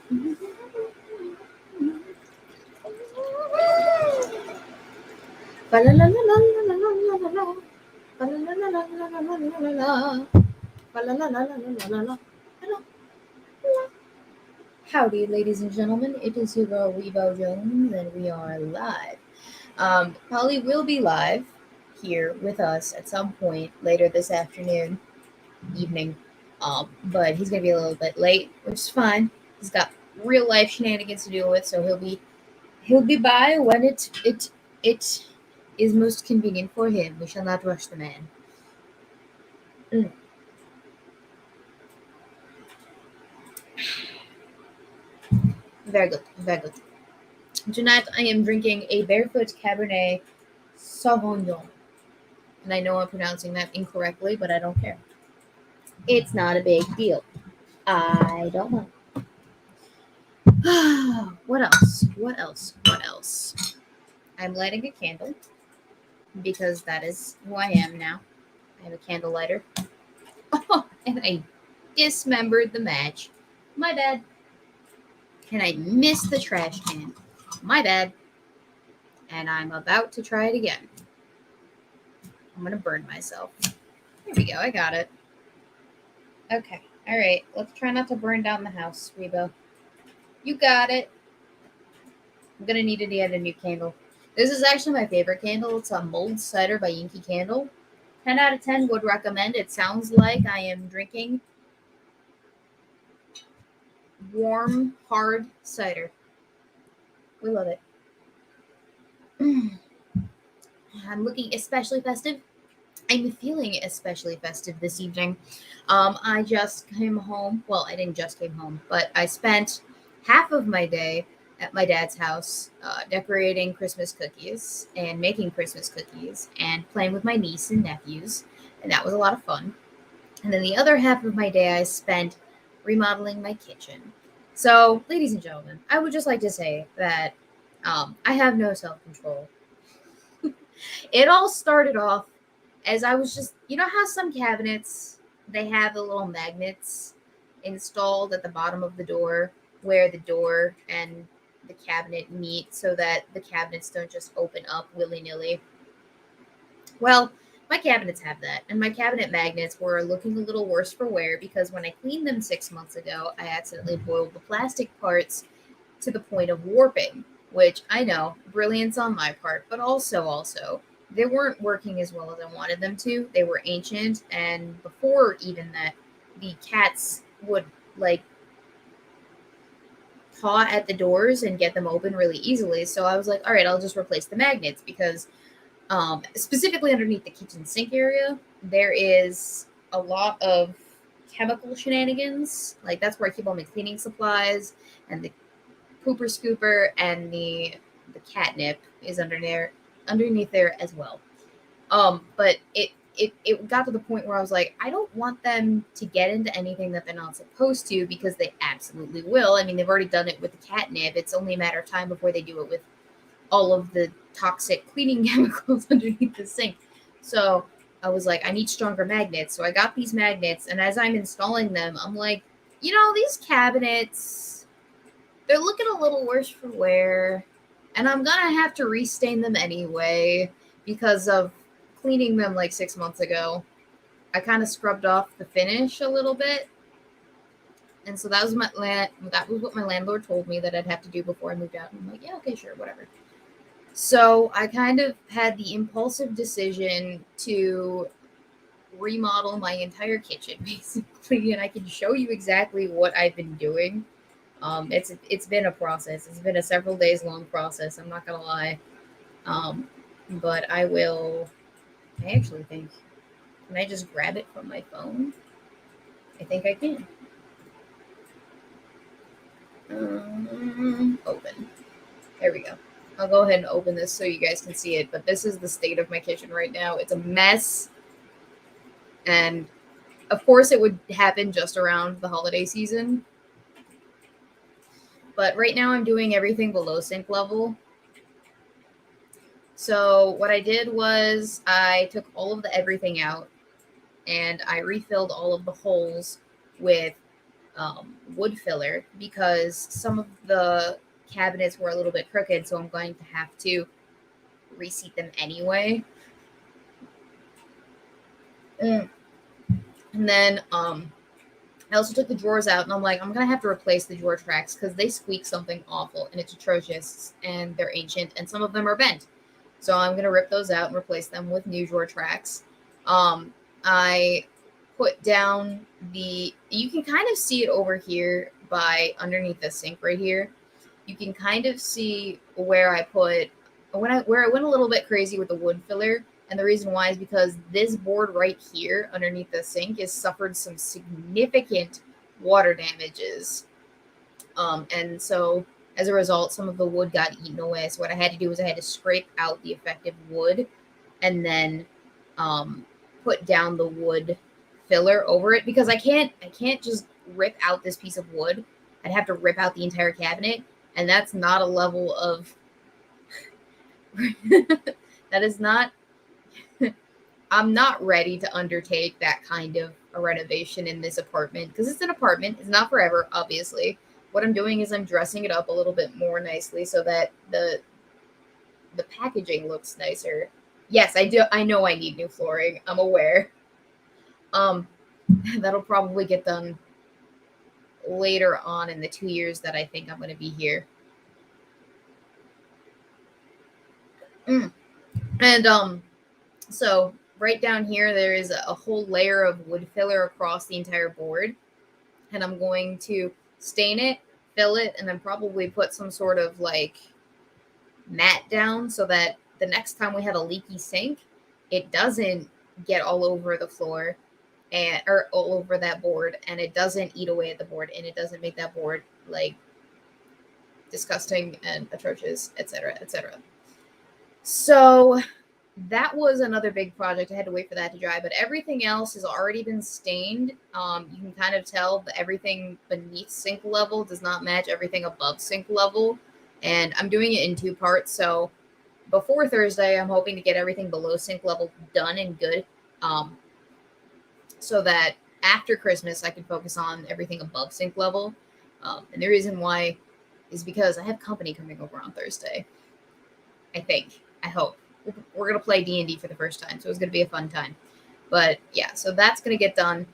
Howdy, ladies and gentlemen. It is your girl Weebo Jones, and we are live. Polly will be live here with us at some point later this afternoon, evening. But he's gonna be a little bit late, which is fine. He's got real life shenanigans to deal with, so he'll be by when it is most convenient for him. We shall not rush the man. Mm, very good, very good. Tonight I am drinking a barefoot Cabernet Sauvignon. And I know I'm pronouncing that incorrectly, but I don't care. It's not a big deal. I don't know. What else? What else? What else? I'm lighting a candle because that is who I am now. I have a candle lighter. Oh, and I dismembered the match. My bad. And I missed the trash can. My bad. And I'm about to try it again. I'm going to burn myself. There we go. I got it. Okay. All right. Let's try not to burn down the house, Weebo. You got it. I'm gonna need to get a new candle. This is actually my favorite candle. It's a mulled cider by Yankee Candle. 10 out of 10 would recommend. It sounds like I am drinking warm, hard cider. We love it. I'm looking especially festive. I'm feeling especially festive this evening. I just came home. Well, I didn't just came home, but I spent half of my day at my dad's house decorating Christmas cookies and making Christmas cookies and playing with my niece and nephews, and that was a lot of fun. And then the other half of my day I spent remodeling my kitchen. So, ladies and gentlemen, I would just like to say that I have no self control. It all started off as I was just, you know how some cabinets they have the little magnets installed at the bottom of the door where the door and the cabinet meet so that the cabinets don't just open up willy-nilly. Well, my cabinets have that, and my cabinet magnets were looking a little worse for wear because when I cleaned them 6 months ago, I accidentally boiled the plastic parts to the point of warping, which I know, brilliance on my part, but also, they weren't working as well as I wanted them to. They were ancient, and before even that, the cats would like paw at the doors and get them open really easily. So I was like, all right, I'll just replace the magnets because specifically underneath the kitchen sink area, there is a lot of chemical shenanigans. Like that's where I keep all my cleaning supplies and the pooper scooper and the catnip is underneath there as well. But it got to the point where I was like, I don't want them to get into anything that they're not supposed to because they absolutely will. I mean, they've already done it with the catnip. It's only a matter of time before they do it with all of the toxic cleaning chemicals underneath the sink. So I was like, I need stronger magnets. So I got these magnets, and as I'm installing them, I'm like, these cabinets, they're looking a little worse for wear, and I'm gonna have to restain them anyway because of cleaning them like 6 months ago. I kind of scrubbed off the finish a little bit, and so that was what my landlord told me that I'd have to do before I moved out. And I'm like, yeah, okay, sure, whatever. So I kind of had the impulsive decision to remodel my entire kitchen, basically, and I can show you exactly what I've been doing. It's been a process. It's been a several days long process. I'm not gonna lie, but I will. I actually think. Can I just grab it from my phone? I think I can. Open. There we go. I'll go ahead and open this so you guys can see it. But this is the state of my kitchen right now. It's a mess, and of course, it would happen just around the holiday season. But right now, I'm doing everything below sink level. So what I did was I took all of the everything out and I refilled all of the holes with wood filler because some of the cabinets were a little bit crooked, so I'm going to have to reseat them anyway. And then I also took the drawers out, and I'm like, I'm gonna have to replace the drawer tracks because they squeak something awful, and it's atrocious, and they're ancient, and some of them are bent. So I'm gonna rip those out and replace them with new drawer tracks. I put down the. You can kind of see it over here by underneath the sink right here. You can kind of see where I put where I went a little bit crazy with the wood filler. And the reason why is because this board right here underneath the sink has suffered some significant water damages. And so as a result, some of the wood got eaten away. So what I had to do was I had to scrape out the affected wood and then put down the wood filler over it because I can't just rip out this piece of wood. I'd have to rip out the entire cabinet, and that's not a level of that is not I'm not ready to undertake that kind of a renovation in this apartment because it's an apartment. It's not forever, obviously. What I'm doing is I'm dressing it up a little bit more nicely so that the packaging looks nicer. Yes, I do. I know I need new flooring. I'm aware. Um, that'll probably get done later on in the 2 years that I think I'm going to be here. And so right down here, there is a whole layer of wood filler across the entire board. And I'm going to stain it, fill it, and then probably put some sort of like mat down so that the next time we have a leaky sink, it doesn't get all over the floor or all over that board, and it doesn't eat away at the board, and it doesn't make that board like disgusting and atrocious, etc., etc. So that was another big project. I had to wait for that to dry, but everything else has already been stained. You can kind of tell that everything beneath sink level does not match everything above sink level, and I'm doing it in 2 parts. So before Thursday, I'm hoping to get everything below sink level done and good, so that after Christmas I can focus on everything above sink level. And the reason why is because I have company coming over on Thursday. I hope we're gonna play D&D for the first time, so it's gonna be a fun time. But yeah, so that's gonna get done,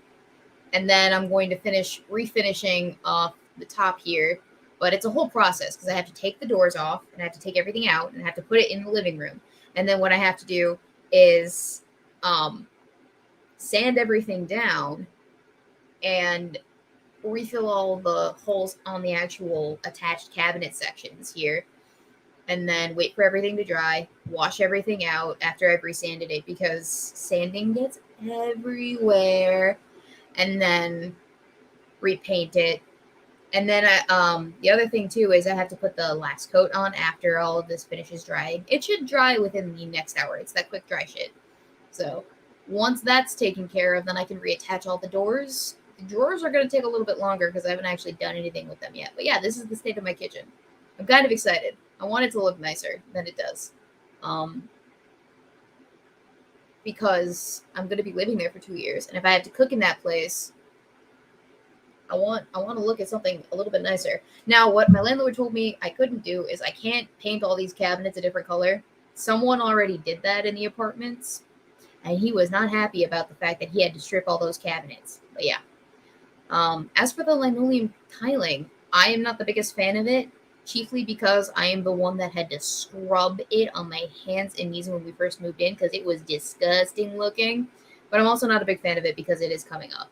and then I'm going to finish refinishing off the top here. But it's a whole process because I have to take the doors off and I have to take everything out and I have to put it in the living room. And then what I have to do is sand everything down and refill all the holes on the actual attached cabinet sections here, and then wait for everything to dry, wash everything out after I've resanded it because sanding gets everywhere, and then repaint it. And then the other thing too is I have to put the last coat on after all of this finishes drying. It should dry within the next hour. It's that quick dry shit. So once that's taken care of, then I can reattach all the doors. The drawers are going to take a little bit longer because I haven't actually done anything with them yet. But yeah, this is the state of my kitchen. I'm kind of excited. I want it to look nicer than it does. Because I'm going to be living there for 2 years. And if I have to cook in that place, I want to look at something a little bit nicer. Now, what my landlord told me I couldn't do is I can't paint all these cabinets a different color. Someone already did that in the apartments, and he was not happy about the fact that he had to strip all those cabinets. But yeah. As for the linoleum tiling, I am not the biggest fan of it, chiefly because I am the one that had to scrub it on my hands and knees when we first moved in because it was disgusting looking. But I'm also not a big fan of it because it is coming up.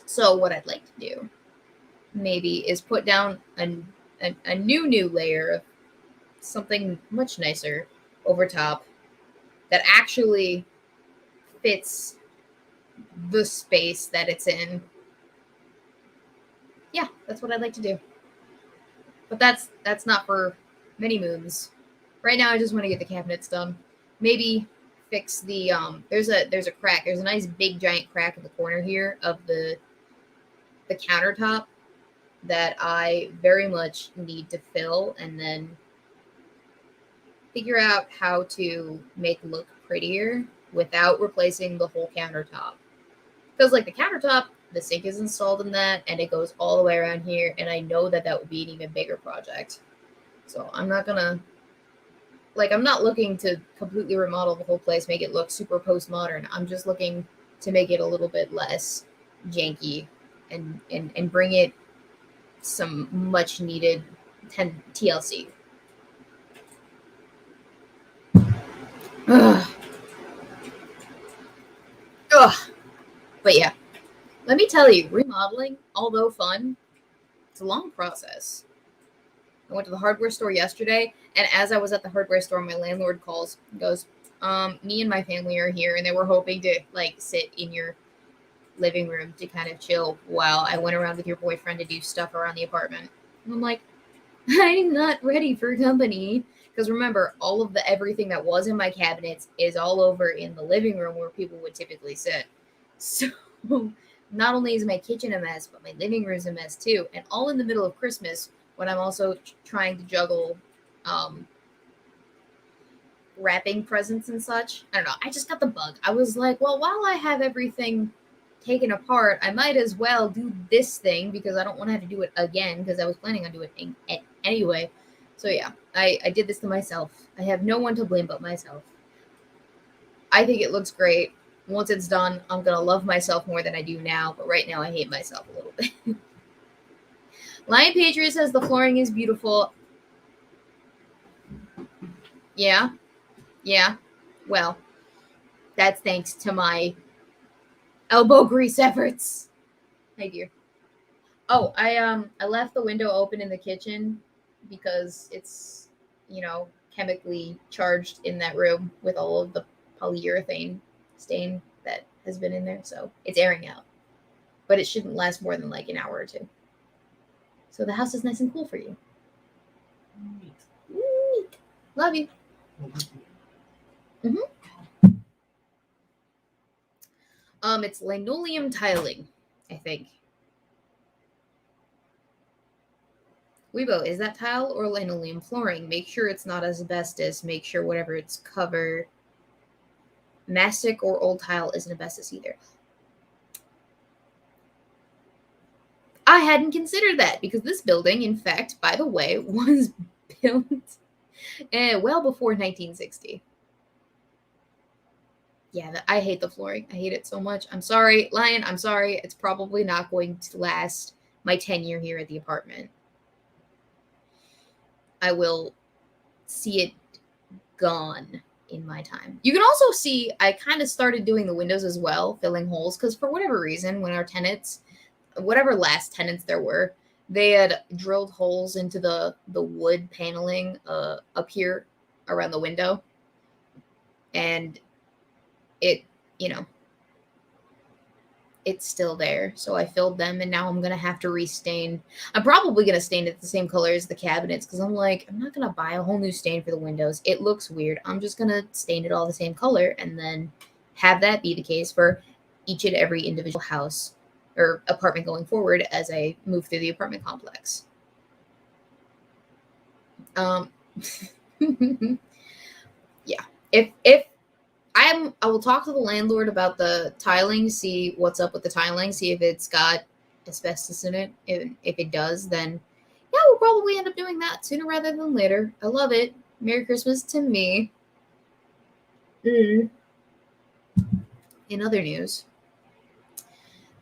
So what I'd like to do maybe is put down a new layer of something much nicer over top that actually fits the space that it's in. Yeah, that's what I'd like to do. But that's not for many moons. Right now I just want to get the cabinets done. Maybe fix the there's a crack. There's a nice big giant crack in the corner here of the countertop that I very much need to fill and then figure out how to make look prettier without replacing the whole countertop. Because like the countertop the sink is installed in that, and it goes all the way around here, and I know that that would be an even bigger project. So I'm not gonna, like, I'm not looking to completely remodel the whole place, make it look super postmodern. I'm just looking to make it a little bit less janky and bring it some much needed TLC. Ugh. Ugh. But yeah, let me tell you, remodeling, although fun, it's a long process. I went to the hardware store yesterday, and as I was at the hardware store, my landlord calls and goes, me and my family are here, and they were hoping to like sit in your living room to kind of chill while I went around with your boyfriend to do stuff around the apartment. And I'm like, I'm not ready for company. Because remember, all of the everything that was in my cabinets is all over in the living room where people would typically sit. So not only is my kitchen a mess, but my living room's a mess too. And all in the middle of Christmas when I'm also trying to juggle wrapping presents and such. I don't know. I just got the bug. I was like, well, while I have everything taken apart, I might as well do this thing because I don't want to have to do it again because I was planning on doing it anyway. So yeah, I did this to myself. I have no one to blame but myself. I think it looks great. Once it's done, I'm going to love myself more than I do now, but right now I hate myself a little bit. Lion Patriot says the flooring is beautiful. Yeah. Well, that's thanks to my elbow grease efforts. Hi, dear. Oh, I left the window open in the kitchen because it's, chemically charged in that room with all of the polyurethane stain that has been in there, so it's airing out. But it shouldn't last more than like an hour or two. So the house is nice and cool for you. Neat. Love you. It's linoleum tiling, I think. Weebo, is that tile or linoleum flooring? Make sure it's not asbestos. Make sure whatever it's covered. Mastic or old tile isn't asbestos either. I hadn't considered that because this building, in fact, by the way, was built well before 1960. Yeah, I hate the flooring. I hate it so much. I'm sorry, Lion. I'm sorry. It's probably not going to last my tenure here at the apartment. I will see it gone in my time. You can also see I kind of started doing the windows as well, filling holes, because for whatever reason, when our tenants, whatever last tenants there were, they had drilled holes into the wood paneling up here around the window. And it, it's still there. So I filled them, and now I'm going to have to restain. I'm probably going to stain it the same color as the cabinets because I'm like, I'm not going to buy a whole new stain for the windows. It looks weird. I'm just going to stain it all the same color and then have that be the case for each and every individual house or apartment going forward as I move through the apartment complex. Yeah. If I will talk to the landlord about the tiling, see what's up with the tiling, see if it's got asbestos in it. If it does, then yeah, we'll probably end up doing that sooner rather than later. I love it. Merry Christmas to me. In other news,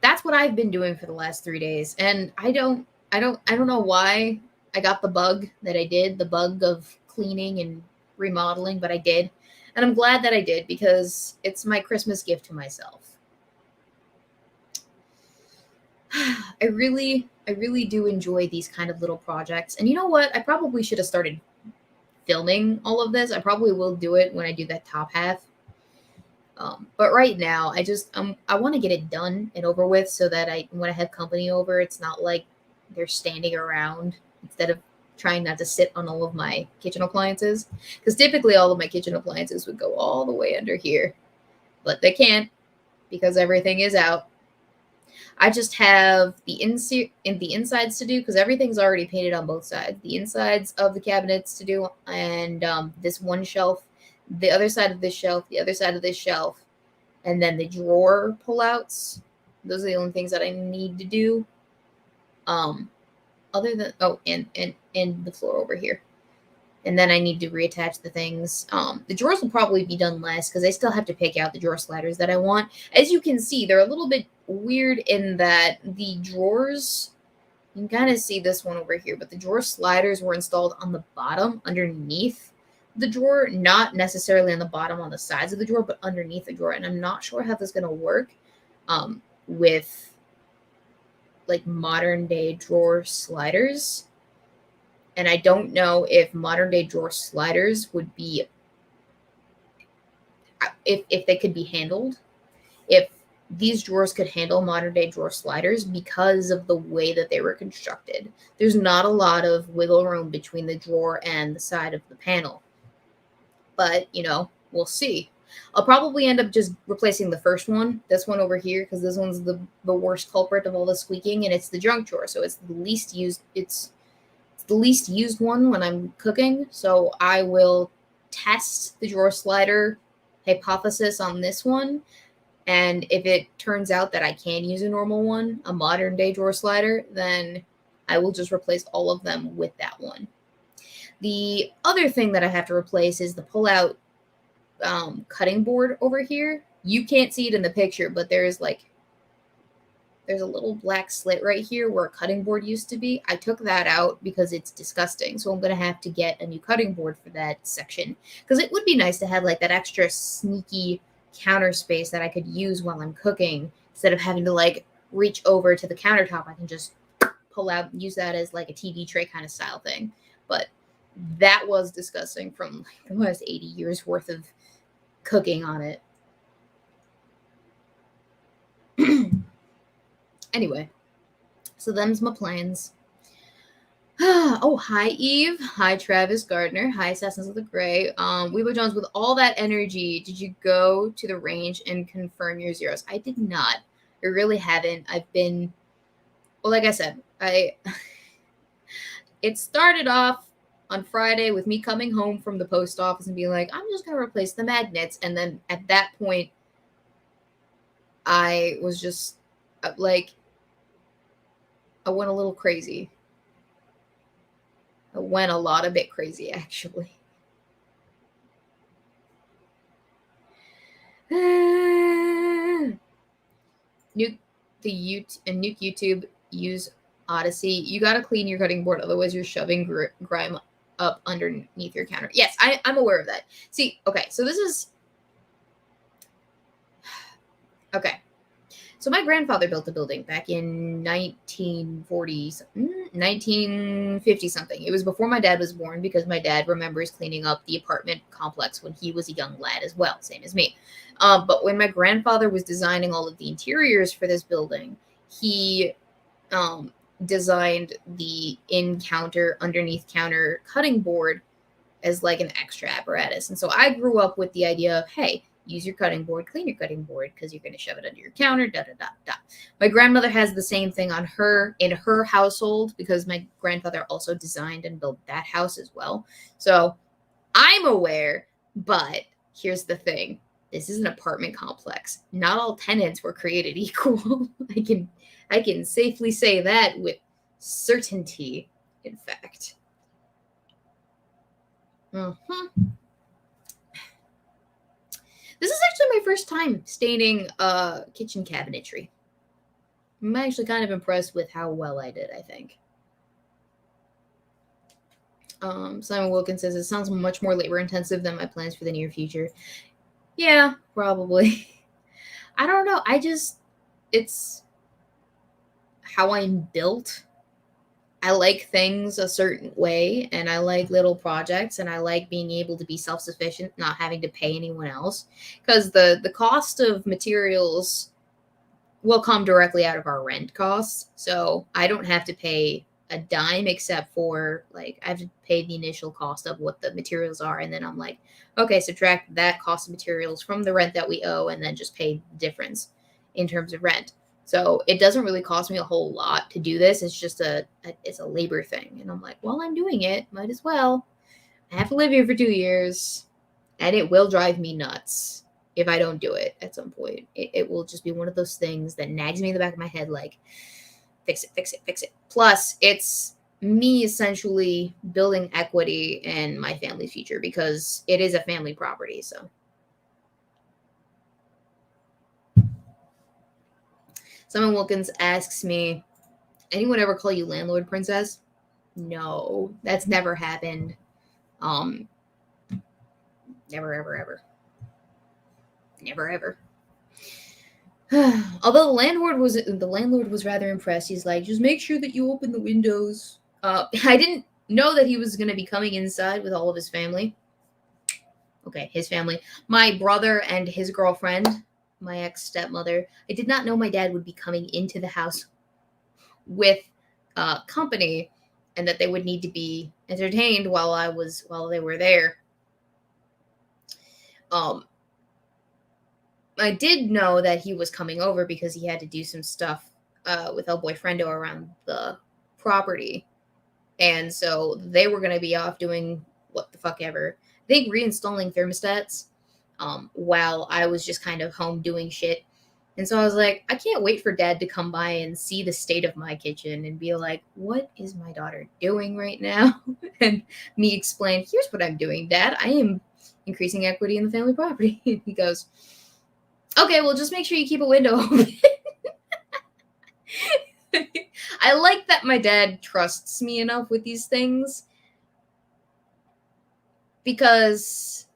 that's what I've been doing for the last 3 days, and I don't know why I got the bug that I did, the bug of cleaning and remodeling, but I did. And I'm glad that I did because it's my Christmas gift to myself. I really do enjoy these kind of little projects. And you know what? I probably should have started filming all of this. I probably will do it when I do that top half. But right now, I want to get it done and over with so that when I have company over, it's not like they're standing around instead of trying not to sit on all of my kitchen appliances, because typically all of my kitchen appliances would go all the way under here, but they can't because everything is out. I just have the insides to do because everything's already painted on both sides. The insides of the cabinets to do, and this one shelf, the other side of this shelf, the other side of this shelf, and then the drawer pullouts Those are the only things that I need to do. Other than and the floor over here. And then I need to reattach the things. The drawers will probably be done last because I still have to pick out the drawer sliders that I want. As you can see, they're a little bit weird in that the drawers, you can kind of see this one over here, but the drawer sliders were installed on the bottom underneath the drawer, not necessarily on the bottom on the sides of the drawer, but underneath the drawer. And I'm not sure how this is going to work with like modern day drawer sliders. And I don't know if modern day drawer sliders would be, if they could be handled, if these drawers could handle modern day drawer sliders because of the way that they were constructed. There's not a lot of wiggle room between the drawer and the side of the panel. But, we'll see. I'll probably end up just replacing the first one, this one over here, because this one's the worst culprit of all the squeaking, and it's the junk drawer. So it's the least used. It's the least used one when I'm cooking. So I will test the drawer slider hypothesis on this one. And if it turns out that I can use a normal one, a modern day drawer slider, then I will just replace all of them with that one. The other thing that I have to replace is the pull-out cutting board over here. You can't see it in the picture, but there's a little black slit right here where a cutting board used to be. I took that out because it's disgusting. So I'm going to have to get a new cutting board for that section. Because it would be nice to have like that extra sneaky counter space that I could use while I'm cooking. Instead of having to like reach over to the countertop, I can just pull out and use that as like a TV tray kind of style thing. But that was disgusting from like the last 80 years worth of cooking on it. Anyway, so them's my plans. Oh, hi, Eve. Hi, Travis Gardner. Hi, Assassins of the Gray. Weebo Jones, with all that energy, did you go to the range and confirm your zeros? I did not. I really haven't. I've been, well, like I said, it started off on Friday with me coming home from the post office and being like, I'm just going to replace the magnets. And then at that point, I was just like, I went a little crazy. I went a bit crazy, actually. Nuke YouTube, use Odyssey. You got to clean your cutting board, otherwise you're shoving grime up underneath your counter. Yes, I'm aware of that. See, okay, so this is... Okay. So my grandfather built a building back in 1950 something. It was before my dad was born because my dad remembers cleaning up the apartment complex when he was a young lad as well, same as me. But when my grandfather was designing all of the interiors for this building, he designed the underneath counter cutting board as like an extra apparatus. And so I grew up with the idea of, hey, use your cutting board, clean your cutting board because you're going to shove it under your counter, da-da-da-da. My grandmother has the same thing in her household because my grandfather also designed and built that house as well. So I'm aware, but here's the thing. This is an apartment complex. Not all tenants were created equal. I can safely say that with certainty, in fact. This is actually my first time staining kitchen cabinetry. I'm actually kind of impressed with how well I did, I think. Simon Wilkins says, it sounds much more labor intensive than my plans for the near future. Yeah, probably. I don't know. It's how I'm built. I like things a certain way, and I like little projects, and I like being able to be self-sufficient, not having to pay anyone else. Because the cost of materials will come directly out of our rent costs. So I don't have to pay a dime except for, like, I have to pay the initial cost of what the materials are. And then I'm like, okay, subtract that cost of materials from the rent that we owe, and then just pay the difference in terms of rent. So it doesn't really cost me a whole lot to do this. It's just it's a labor thing. And I'm like, well, I'm doing it. Might as well. I have to live here for 2 years. And it will drive me nuts. if I don't do it at some point. It will just be one of those things that nags me in the back of my head, like, fix it, fix it, fix it. Plus, it's me essentially building equity in my family's future because it is a family property. So, someone Wilkins asks me, anyone ever call you landlord princess? No, that's never happened. Um, never, ever, ever, never, ever. Although the landlord was rather impressed. He's like, just make sure that you open the windows. I didn't know that he was going to be coming inside with all of his family. Okay, his family, my brother and his girlfriend, my ex stepmother. I did not know my dad would be coming into the house with company, and that they would need to be entertained while they were there. I did know that he was coming over because he had to do some stuff with El Boyfriendo around the property. And so they were going to be off doing what the fuck ever. I think reinstalling thermostats while I was just kind of home doing shit. And so I was like, I can't wait for dad to come by and see the state of my kitchen and be like, what is my daughter doing right now? And me explain, here's what I'm doing, Dad. I am increasing equity in the family property. And he goes, okay, well, just make sure you keep a window open. I like that my dad trusts me enough with these things because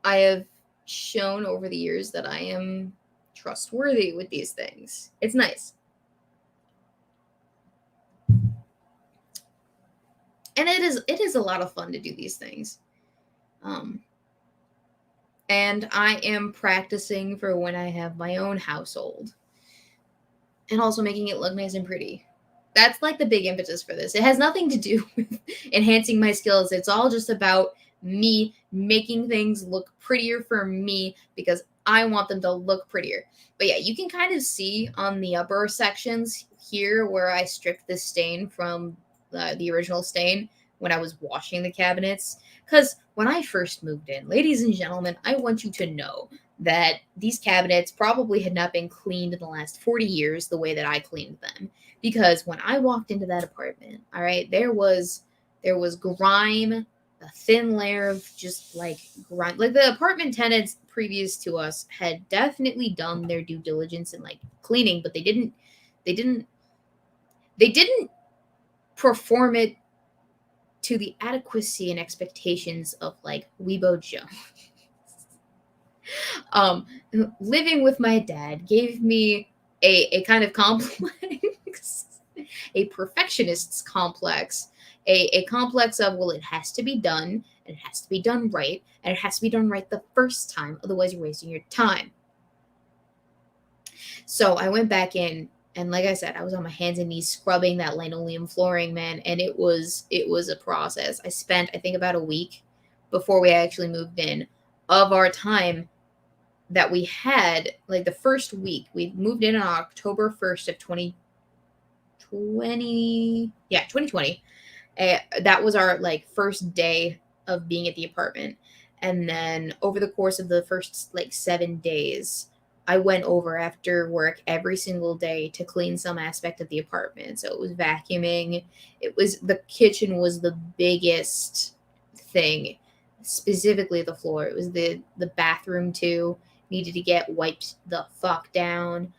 I have shown over the years that I am trustworthy with these things. It's nice. And it is a lot of fun to do these things. And I am practicing for when I have my own household. And also making it look nice and pretty. That's like the big impetus for this. It has nothing to do with enhancing my skills. It's all just about me making things look prettier for me because I want them to look prettier. But yeah, you can kind of see on the upper sections here where I stripped the stain from the original stain when I was washing the cabinets. Because when I first moved in, ladies and gentlemen, I want you to know that these cabinets probably had not been cleaned in the last 40 years the way that I cleaned them. Because when I walked into that apartment, all right, there was grime, a thin layer of just like grime. Like the apartment tenants previous to us had definitely done their due diligence in like cleaning, but they didn't perform it to the adequacy and expectations of like Weebo Joe. Living with my dad gave me a kind of complex, a perfectionist's complex, a complex of, well, it has to be done, and it has to be done right, and it has to be done right the first time, otherwise you're wasting your time. So I went back in, and like I said, I was on my hands and knees scrubbing that linoleum flooring, man, and it was a process. I spent, I think, about a week before we actually moved in of our time that we had. Like the first week, we moved in on October 1st of 2020. Yeah, 2020. That was our like first day of being at the apartment. And then over the course of the first like 7 days, I went over after work every single day to clean some aspect of the apartment. So it was vacuuming. It was, the kitchen was the biggest thing, specifically the floor. It was the bathroom too. Needed to get wiped the fuck down.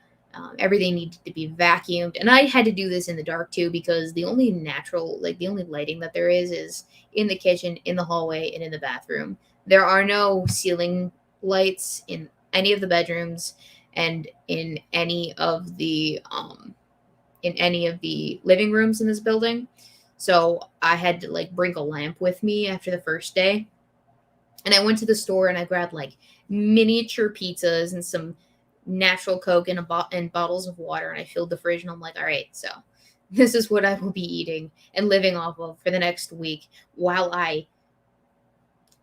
Everything needed to be vacuumed. And I had to do this in the dark too because the only natural, like the only lighting that there is in the kitchen, in the hallway, and in the bathroom. There are no ceiling lights in any of the bedrooms and in any of the living rooms in this building. So I had to like bring a lamp with me after the first day. And I went to the store and I grabbed like miniature pizzas and some natural Coke and and bottles of water. And I filled the fridge and I'm like, all right, so this is what I will be eating and living off of for the next week while I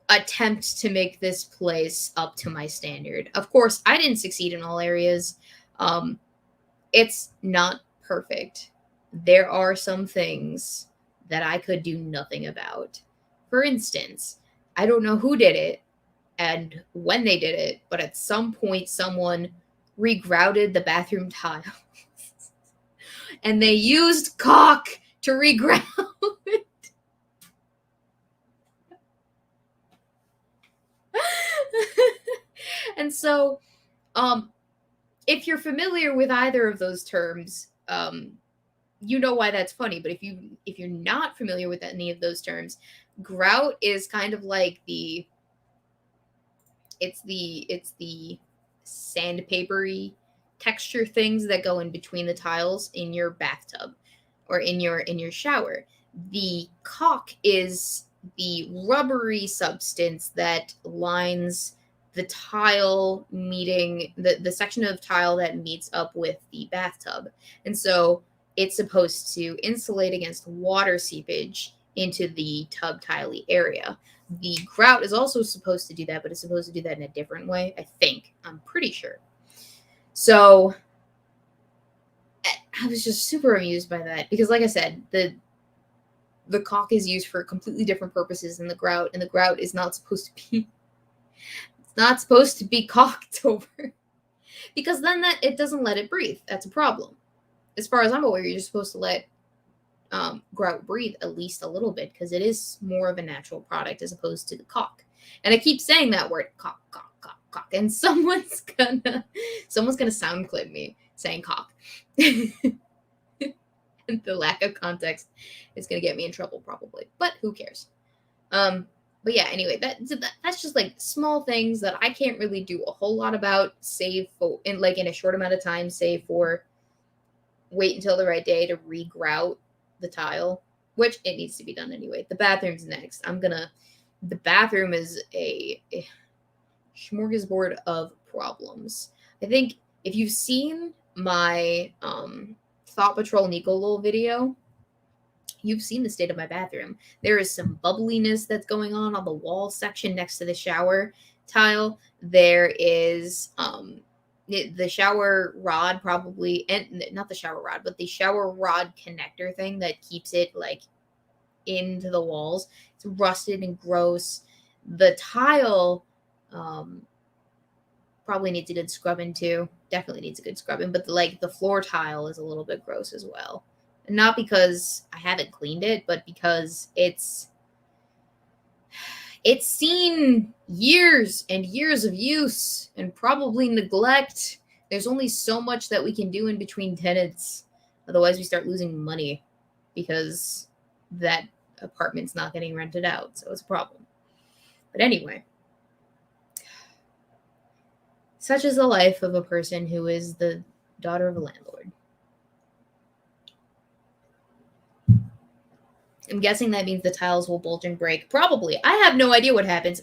attempt to make this place up to my standard. Of course, I didn't succeed in all areas. It's not perfect. There are some things that I could do nothing about. For instance, I don't know who did it, and when they did it, but at some point someone regrouted the bathroom tile. And they used caulk to regrout it. And so, if you're familiar with either of those terms, you know why that's funny. But if you're not familiar with any of those terms, grout is kind of like it's the sandpapery texture things that go in between the tiles in your bathtub or in your shower. The caulk is the rubbery substance that lines the tile meeting the section of tile that meets up with the bathtub. And so it's supposed to insulate against water seepage into the tub tiley area. The grout is also supposed to do that, but it's supposed to do that in a different way, I think. I'm pretty sure. So I was just super amused by that because, like I said, the caulk is used for completely different purposes than the grout, and the grout is not supposed to be caulked over because then that it doesn't let it breathe. That's a problem. As far as I'm aware, you're supposed to let grout breathe at least a little bit because it is more of a natural product as opposed to the caulk. And I keep saying that word caulk, caulk, caulk, caulk, and someone's gonna sound clip me saying caulk. And the lack of context is gonna get me in trouble probably, but who cares? But yeah, anyway, that's just like small things that I can't really do a whole lot about, save for in a short amount of time, save for wait until the right day to regrout the tile, which it needs to be done anyway. The bathroom's next. The bathroom is a smorgasbord of problems. I think if you've seen my Thought Patrol Nico Lol video, you've seen the state of my bathroom. There is some bubbliness that's going on the wall section next to the shower tile. There is the shower rod probably, and not the shower rod, but the shower rod connector thing that keeps it like into the walls. It's rusted and gross. The tile probably needs a good scrubbing too. Definitely needs a good scrubbing, but the floor tile is a little bit gross as well. Not because I haven't cleaned it, but because it's seen years and years of use and probably neglect. There's only so much that we can do in between tenants. Otherwise, we start losing money because that apartment's not getting rented out. So it's a problem. But anyway, such is the life of a person who is the daughter of a landlord. I'm guessing that means the tiles will bulge and break. Probably. I have no idea what happens.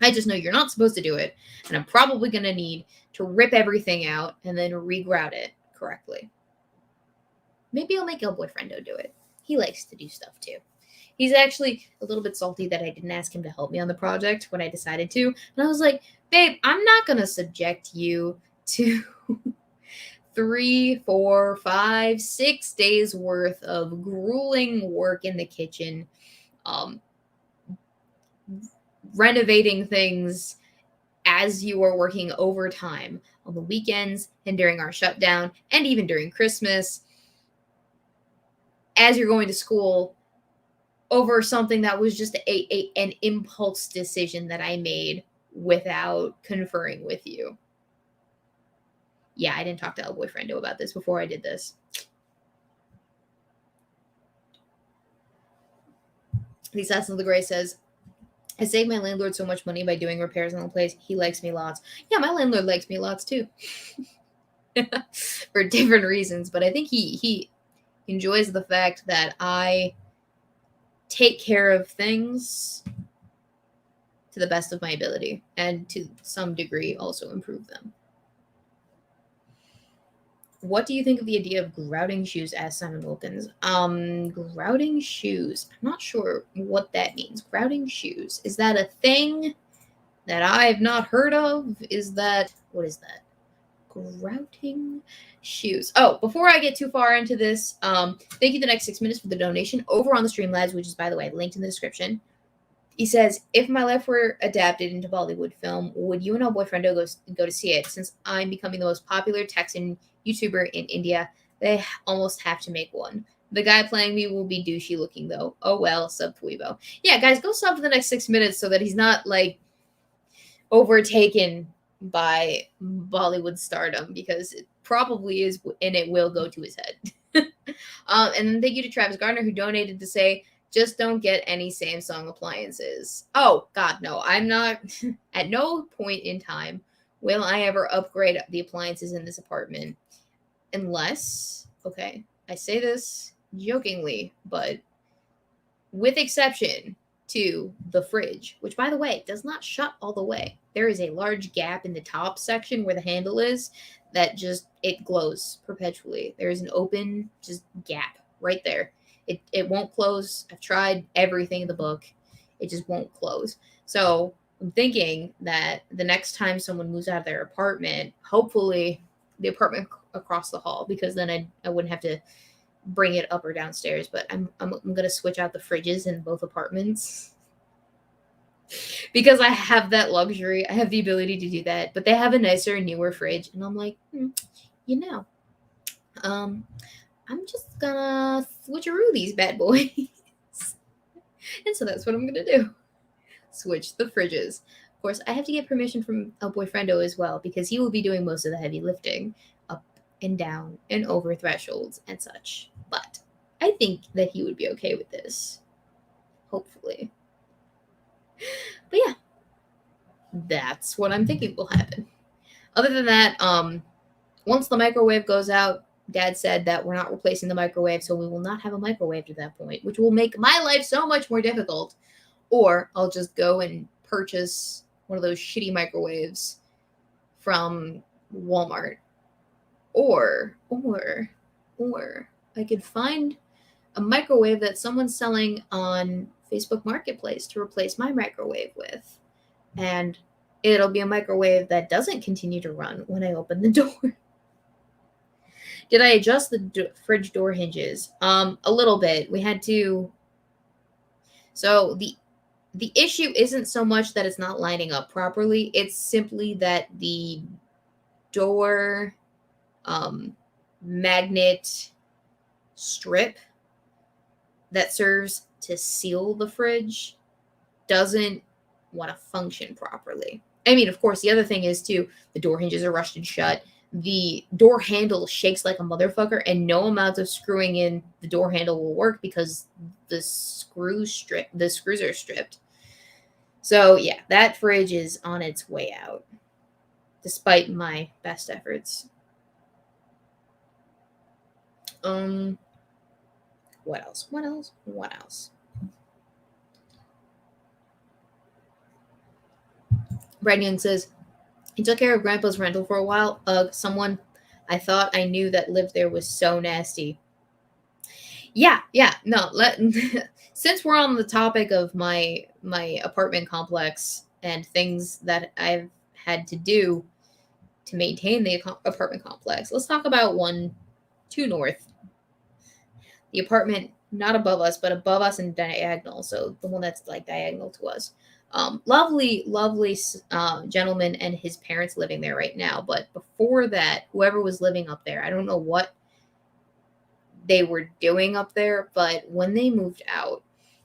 I just know you're not supposed to do it. And I'm probably going to need to rip everything out and then regrout it correctly. Maybe I'll make El Boyfriendo do it. He likes to do stuff too. He's actually a little bit salty that I didn't ask him to help me on the project when I decided to. And I was like, babe, I'm not going to subject you to 3, 4, 5, 6 days worth of grueling work in the kitchen, renovating things as you are working overtime on the weekends and during our shutdown and even during Christmas as you're going to school over something that was just an impulse decision that I made without conferring with you. Yeah, I didn't talk to El Boyfriendo about this before I did this. The Assassin of the Gray says, I save my landlord so much money by doing repairs on the place. He likes me lots. Yeah, my landlord likes me lots too. For different reasons, but I think he enjoys the fact that I take care of things to the best of my ability and to some degree also improve them. What do you think of the idea of grouting shoes? Asked Simon Wilkins. Grouting shoes. I'm not sure what that means. Grouting shoes. Is that a thing that I've not heard of? What is that? Grouting shoes. Oh, before I get too far into this, thank you the next 6 minutes for the donation over on the Streamlabs, which is, by the way, linked in the description. He says, if my life were adapted into Bollywood film, would you and our boyfriend go to see it? Since I'm becoming the most popular Texan YouTuber in India, they almost have to make one. The guy playing me will be douchey looking though. Oh well, sub to Weebo. Yeah, guys, go sub for the next 6 minutes so that he's not like overtaken by Bollywood stardom, because it probably is, and it will go to his head. And then thank you to Travis Gardner, who donated to say, just don't get any Samsung appliances. Oh, God, no. I'm not. At no point in time will I ever upgrade the appliances in this apartment. Unless, okay, I say this jokingly, but with exception to the fridge, which, by the way, does not shut all the way. There is a large gap in the top section where the handle is that just, it glows perpetually. There is an open just gap right there. It won't close. I've tried everything in the book. It just won't close. So I'm thinking that the next time someone moves out of their apartment, hopefully the apartment across the hall, because then I wouldn't have to bring it up or downstairs. But I'm gonna switch out the fridges in both apartments because I have that luxury. I have the ability to do that. But they have a nicer, newer fridge, and I'm like, you know, I'm just gonna switcheroo these bad boys. And so that's what I'm gonna do. Switch the fridges. Of course, I have to get permission from El Boyfriendo as well, because he will be doing most of the heavy lifting up and down and over thresholds and such. But I think that he would be okay with this. Hopefully. But yeah, that's what I'm thinking will happen. Other than that, once the microwave goes out, Dad said that we're not replacing the microwave, so we will not have a microwave to that point, which will make my life so much more difficult. Or I'll just go and purchase one of those shitty microwaves from Walmart. Or I could find a microwave that someone's selling on Facebook Marketplace to replace my microwave with. And it'll be a microwave that doesn't continue to run when I open the door. Did I adjust the fridge door hinges? A little bit. We had to. So the issue isn't so much that it's not lining up properly. It's simply that the door magnet strip that serves to seal the fridge doesn't want to function properly. I mean, of course, the other thing is too, the door hinges are rusted shut. The door handle shakes like a motherfucker, and no amount of screwing in the door handle will work because the screws are stripped. So yeah, that fridge is on its way out, despite my best efforts. What else? Brad Young says, he took care of Grandpa's rental for a while. Someone I thought I knew that lived there was so nasty. Yeah, no. Since we're on the topic of my apartment complex and things that I've had to do to maintain the apartment complex, let's talk about 2 North. The apartment not above us, but above us and diagonal. So the one that's like diagonal to us. Lovely gentleman and his parents living there right now. But before that, whoever was living up there, I don't know what they were doing up there, but when they moved out,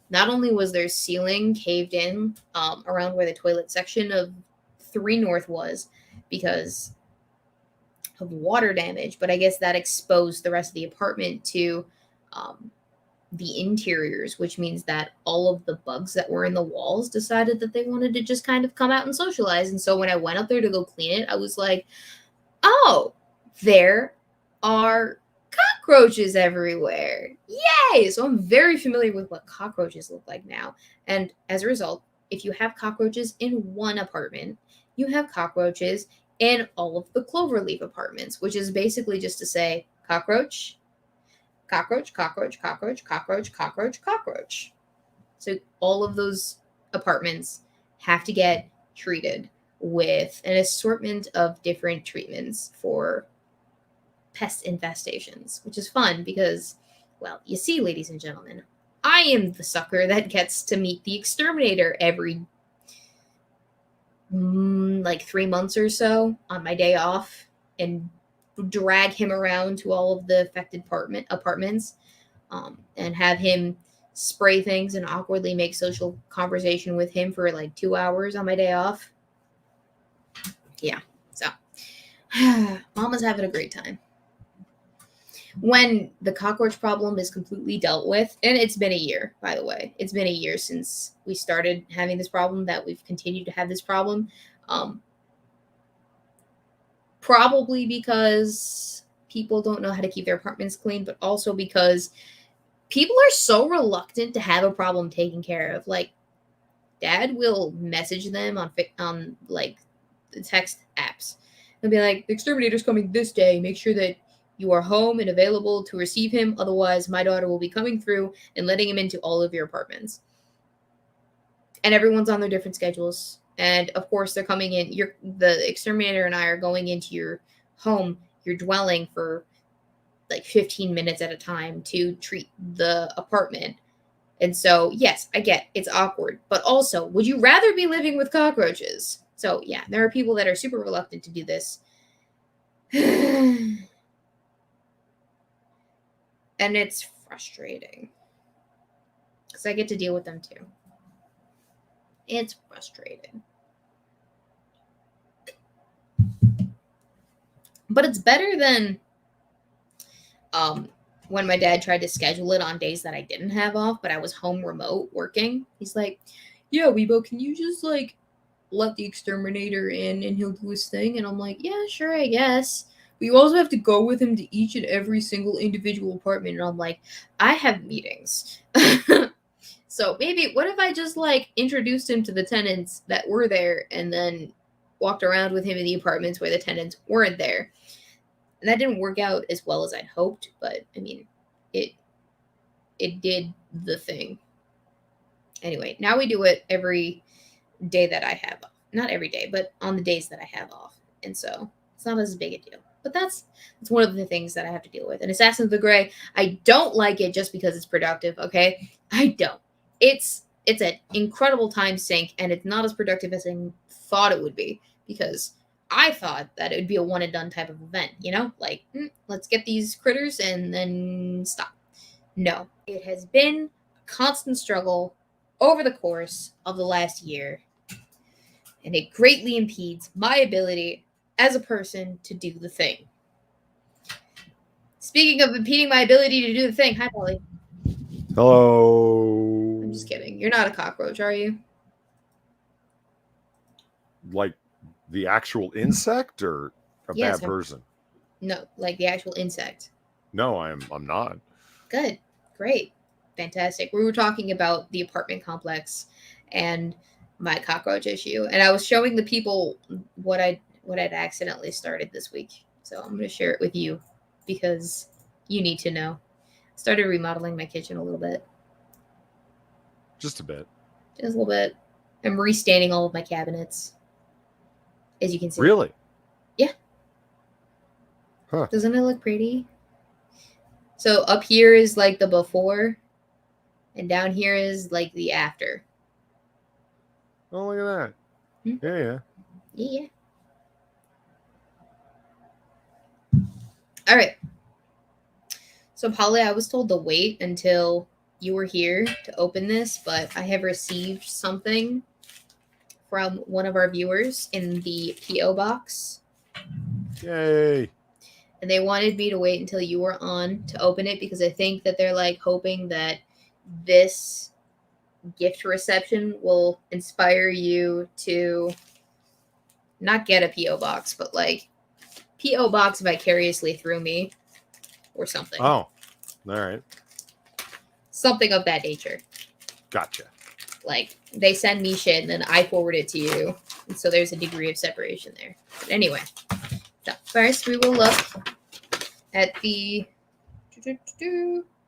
not only was their ceiling caved in around where the toilet section of 3 North was because of water damage, but I guess that exposed the rest of the apartment to the interiors, which means that all of the bugs that were in the walls decided that they wanted to just kind of come out and socialize. And so when I went up there to go clean it, I was like, oh, there are cockroaches everywhere. Yay! So I'm very familiar with what cockroaches look like now. And as a result, if you have cockroaches in one apartment, you have cockroaches in all of the cloverleaf apartments, which is basically just to say cockroach, cockroach, cockroach, cockroach, cockroach, cockroach, cockroach. So all of those apartments have to get treated with an assortment of different treatments for pest infestations, which is fun because, well, you see, ladies and gentlemen, I am the sucker that gets to meet the exterminator every like 3 months or so on my day off and drag him around to all of the affected apartments, and have him spray things and awkwardly make social conversation with him for like 2 hours on my day off. Yeah, so Mama's having a great time. When the cockroach problem is completely dealt with, and it's been a year, by the way, it's been a year since we started having this problem, that we've continued to have this problem. Probably because people don't know how to keep their apartments clean, but also because people are so reluctant to have a problem taken care of. Like, Dad will message them on like the text apps. He'll be like, "The exterminator's coming this day. Make sure that you are home and available to receive him. Otherwise, my daughter will be coming through and letting him into all of your apartments." And everyone's on their different schedules. And of course, they're coming in. The exterminator and I are going into your home, your dwelling, for like 15 minutes at a time to treat the apartment. And so, yes, I get it's awkward, but also, would you rather be living with cockroaches? So, yeah, there are people that are super reluctant to do this. And it's frustrating because I get to deal with them too. It's frustrating. But it's better than when my dad tried to schedule it on days that I didn't have off, but I was home remote working. He's like, "Yeah, Weebo, can you just like let the exterminator in and he'll do his thing?" And I'm like, "Yeah, sure, I guess. But you also have to go with him to each and every single individual apartment." And I'm like, "I have meetings." So maybe, what if I just like introduced him to the tenants that were there and then walked around with him in the apartments where the tenants weren't there? And that didn't work out as well as I'd hoped, but I mean, it did the thing. Anyway, now we do it every day that I have off. Not every day, but on the days that I have off. And so it's not as big a deal. But that's one of the things that I have to deal with. And Assassin of the Gray, I don't like it just because it's productive, okay? I don't. It's an incredible time sink, and it's not as productive as I thought it would be, because I thought that it would be a one and done type of event, you know? Like, let's get these critters and then stop. No, it has been a constant struggle over the course of the last year, and it greatly impedes my ability as a person to do the thing. Speaking of impeding my ability to do the thing, hi, Polly. Hello. I'm just kidding. You're not a cockroach, are you? Like the actual insect, or a Yes, bad person? No, like the actual insect. No, I'm not. Good. Great. Fantastic. We were talking about the apartment complex and my cockroach issue, and I was showing the people what I'd accidentally started this week. So I'm going to share it with you because you need to know. Started remodeling my kitchen a little bit. Just a bit. Just a little bit. I'm restaining all of my cabinets, as you can see. Really? Yeah. Huh. Doesn't it look pretty? So up here is like the before, and down here is like the after. Oh, look at that. Yeah. Yeah. All right. So, Polly, I was told to wait until you were here to open this, but I have received something from one of our viewers in the P.O. box. Yay. And they wanted me to wait until you were on to open it because I think that they're like hoping that this gift reception will inspire you to not get a P.O. box, but like P.O. box vicariously through me or something. Oh, all right. Something of that nature. Gotcha. Like, they send me shit and then I forward it to you. And so there's a degree of separation there. But anyway, so first we will look at the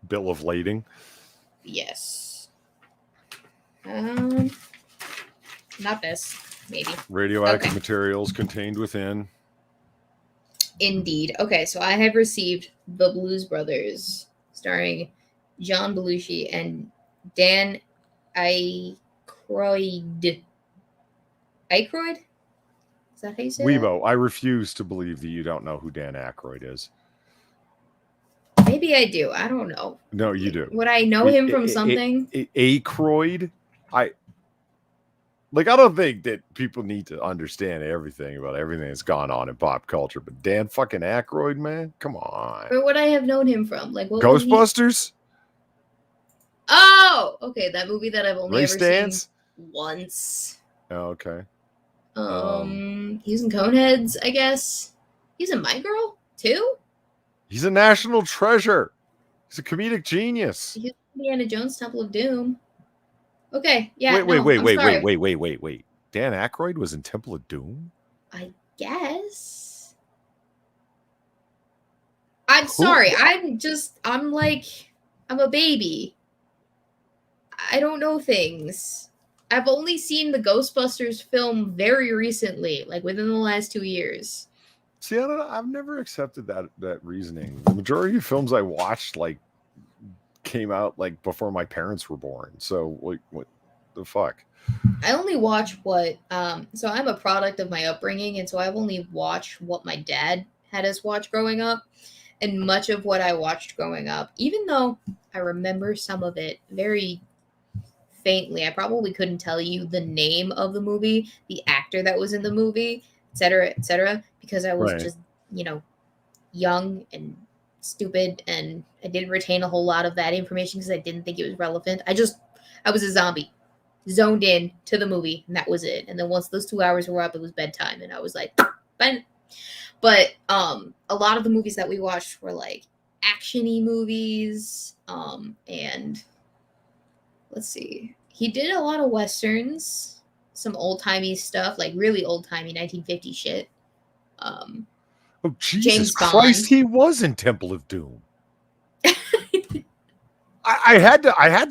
Bill of lading. Yes. Not this, maybe. Radioactive materials contained within. Indeed. Okay, so I have received The Blues Brothers, starring John Belushi and Dan Aykroyd. Aykroyd? Is that how you say that? Weebo, I refuse to believe that you don't know who Dan Aykroyd is. Maybe I do. I don't know. No, you do. Would I know him from something? Aykroyd? I don't think that people need to understand everything about everything that's gone on in pop culture, but Dan fucking Aykroyd, man, come on. Where would I have known him from? Like, what was he? Ghostbusters? Oh, okay, that movie that I've only Race ever Dance? seen once. Oh, okay. He was in Coneheads, I guess. He's in My Girl too. He's a national treasure. He's a comedic genius. He's in Indiana Jones Temple of Doom. Okay, yeah. Wait. Sorry. Dan Aykroyd was in Temple of Doom? I guess. I'm sorry. I'm a baby. I don't know things. I've only seen the Ghostbusters film very recently, like within the last 2 years. See, I've never accepted that reasoning. The majority of films I watched came out like before my parents were born. So like, what the fuck? I only watch what so I'm a product of my upbringing, and so I've only watched what my dad had us watch growing up. And much of what I watched growing up, even though I remember some of it very faintly, I probably couldn't tell you the name of the movie, the actor that was in the movie, etc., because I was just, young and stupid, and I didn't retain a whole lot of that information because I didn't think it was relevant. I was a zombie, zoned in to the movie, and that was it. And then once those 2 hours were up, it was bedtime, and I was like, fine. But a lot of the movies that we watched were like action-y movies, and let's see, he did a lot of westerns, some old-timey stuff, like really old-timey 1950 shit. Oh, Jesus James Christ, Bond. he was in Temple of Doom. I had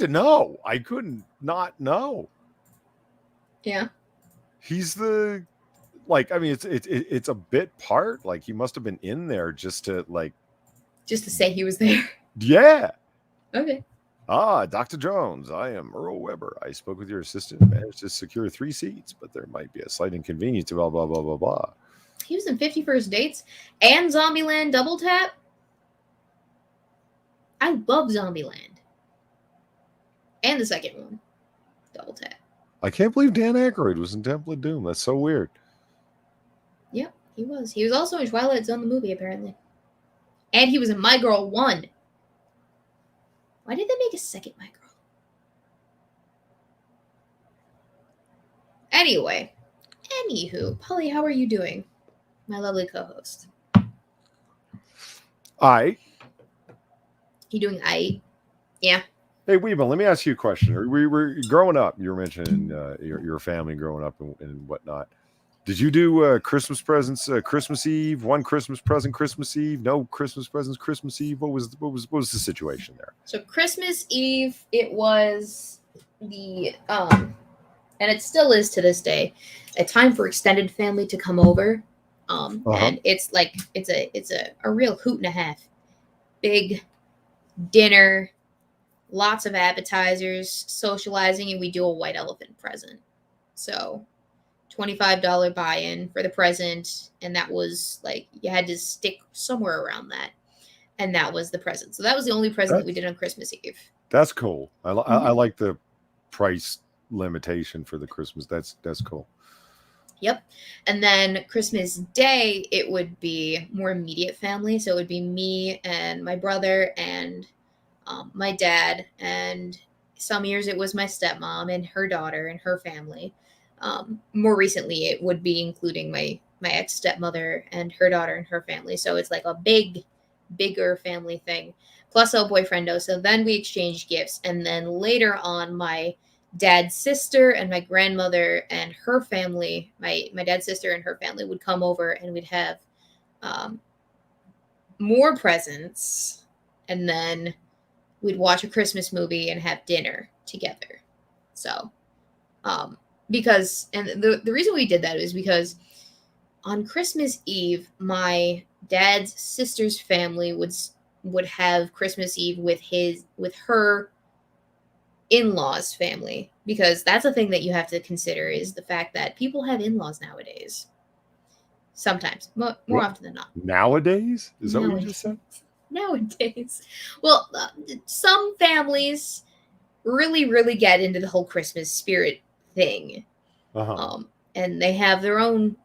to know. I couldn't not know. Yeah. He's the it's a bit part. Like he must have been in there just to say he was there. Yeah. Okay. Dr. Jones, I am Earl Weber. I spoke with your assistant and managed to secure 3 seats, but there might be a slight inconvenience, blah, blah, blah, blah, blah. He was in 50 First Dates and Zombieland Double Tap. I love Zombieland. And the second one, Double Tap. I can't believe Dan Aykroyd was in Temple of Doom. That's so weird. Yep, he was. He was also in Twilight Zone, the movie, apparently. And he was in My Girl 1. Why did they make a second My Girl? Anywho, Polly, how are you doing? My lovely co-host. You doing aight? Yeah. Hey, Weebo, let me ask you a question. We were growing up. You were mentioning your family growing up and whatnot. Did you do Christmas presents Christmas Eve? One Christmas present Christmas Eve? No Christmas presents Christmas Eve? What was the situation there? So Christmas Eve, it was the and it still is to this day, a time for extended family to come over. And it's a real hoot and a half. Big dinner, lots of appetizers, socializing, and we do a white elephant present. So $25 buy-in for the present, and that was like you had to stick somewhere around that, and that was the present. So that was the only present that we did on Christmas Eve. That's cool. I like the price limitation for the Christmas. That's cool. Yep. And then Christmas Day, it would be more immediate family. So it would be me and my brother and my dad. And some years it was my stepmom and her daughter and her family. More recently, it would be including my ex-stepmother and her daughter and her family. So it's like a bigger family thing. Plus a boyfriendo. So then we exchanged gifts. And then later on, my dad's sister and my grandmother and her family, my dad's sister and her family would come over, and we'd have more presents, and then we'd watch a Christmas movie and have dinner together. So because the reason we did that is because on Christmas Eve, my dad's sister's family would have Christmas Eve with her in-laws family, because that's a thing that you have to consider, is the fact that people have in-laws nowadays. Sometimes, more What? often than not. Nowadays? Is that what you Nowadays. just said? Nowadays. Well, some families really get into the whole Christmas spirit thing. Uh-huh. And they have their own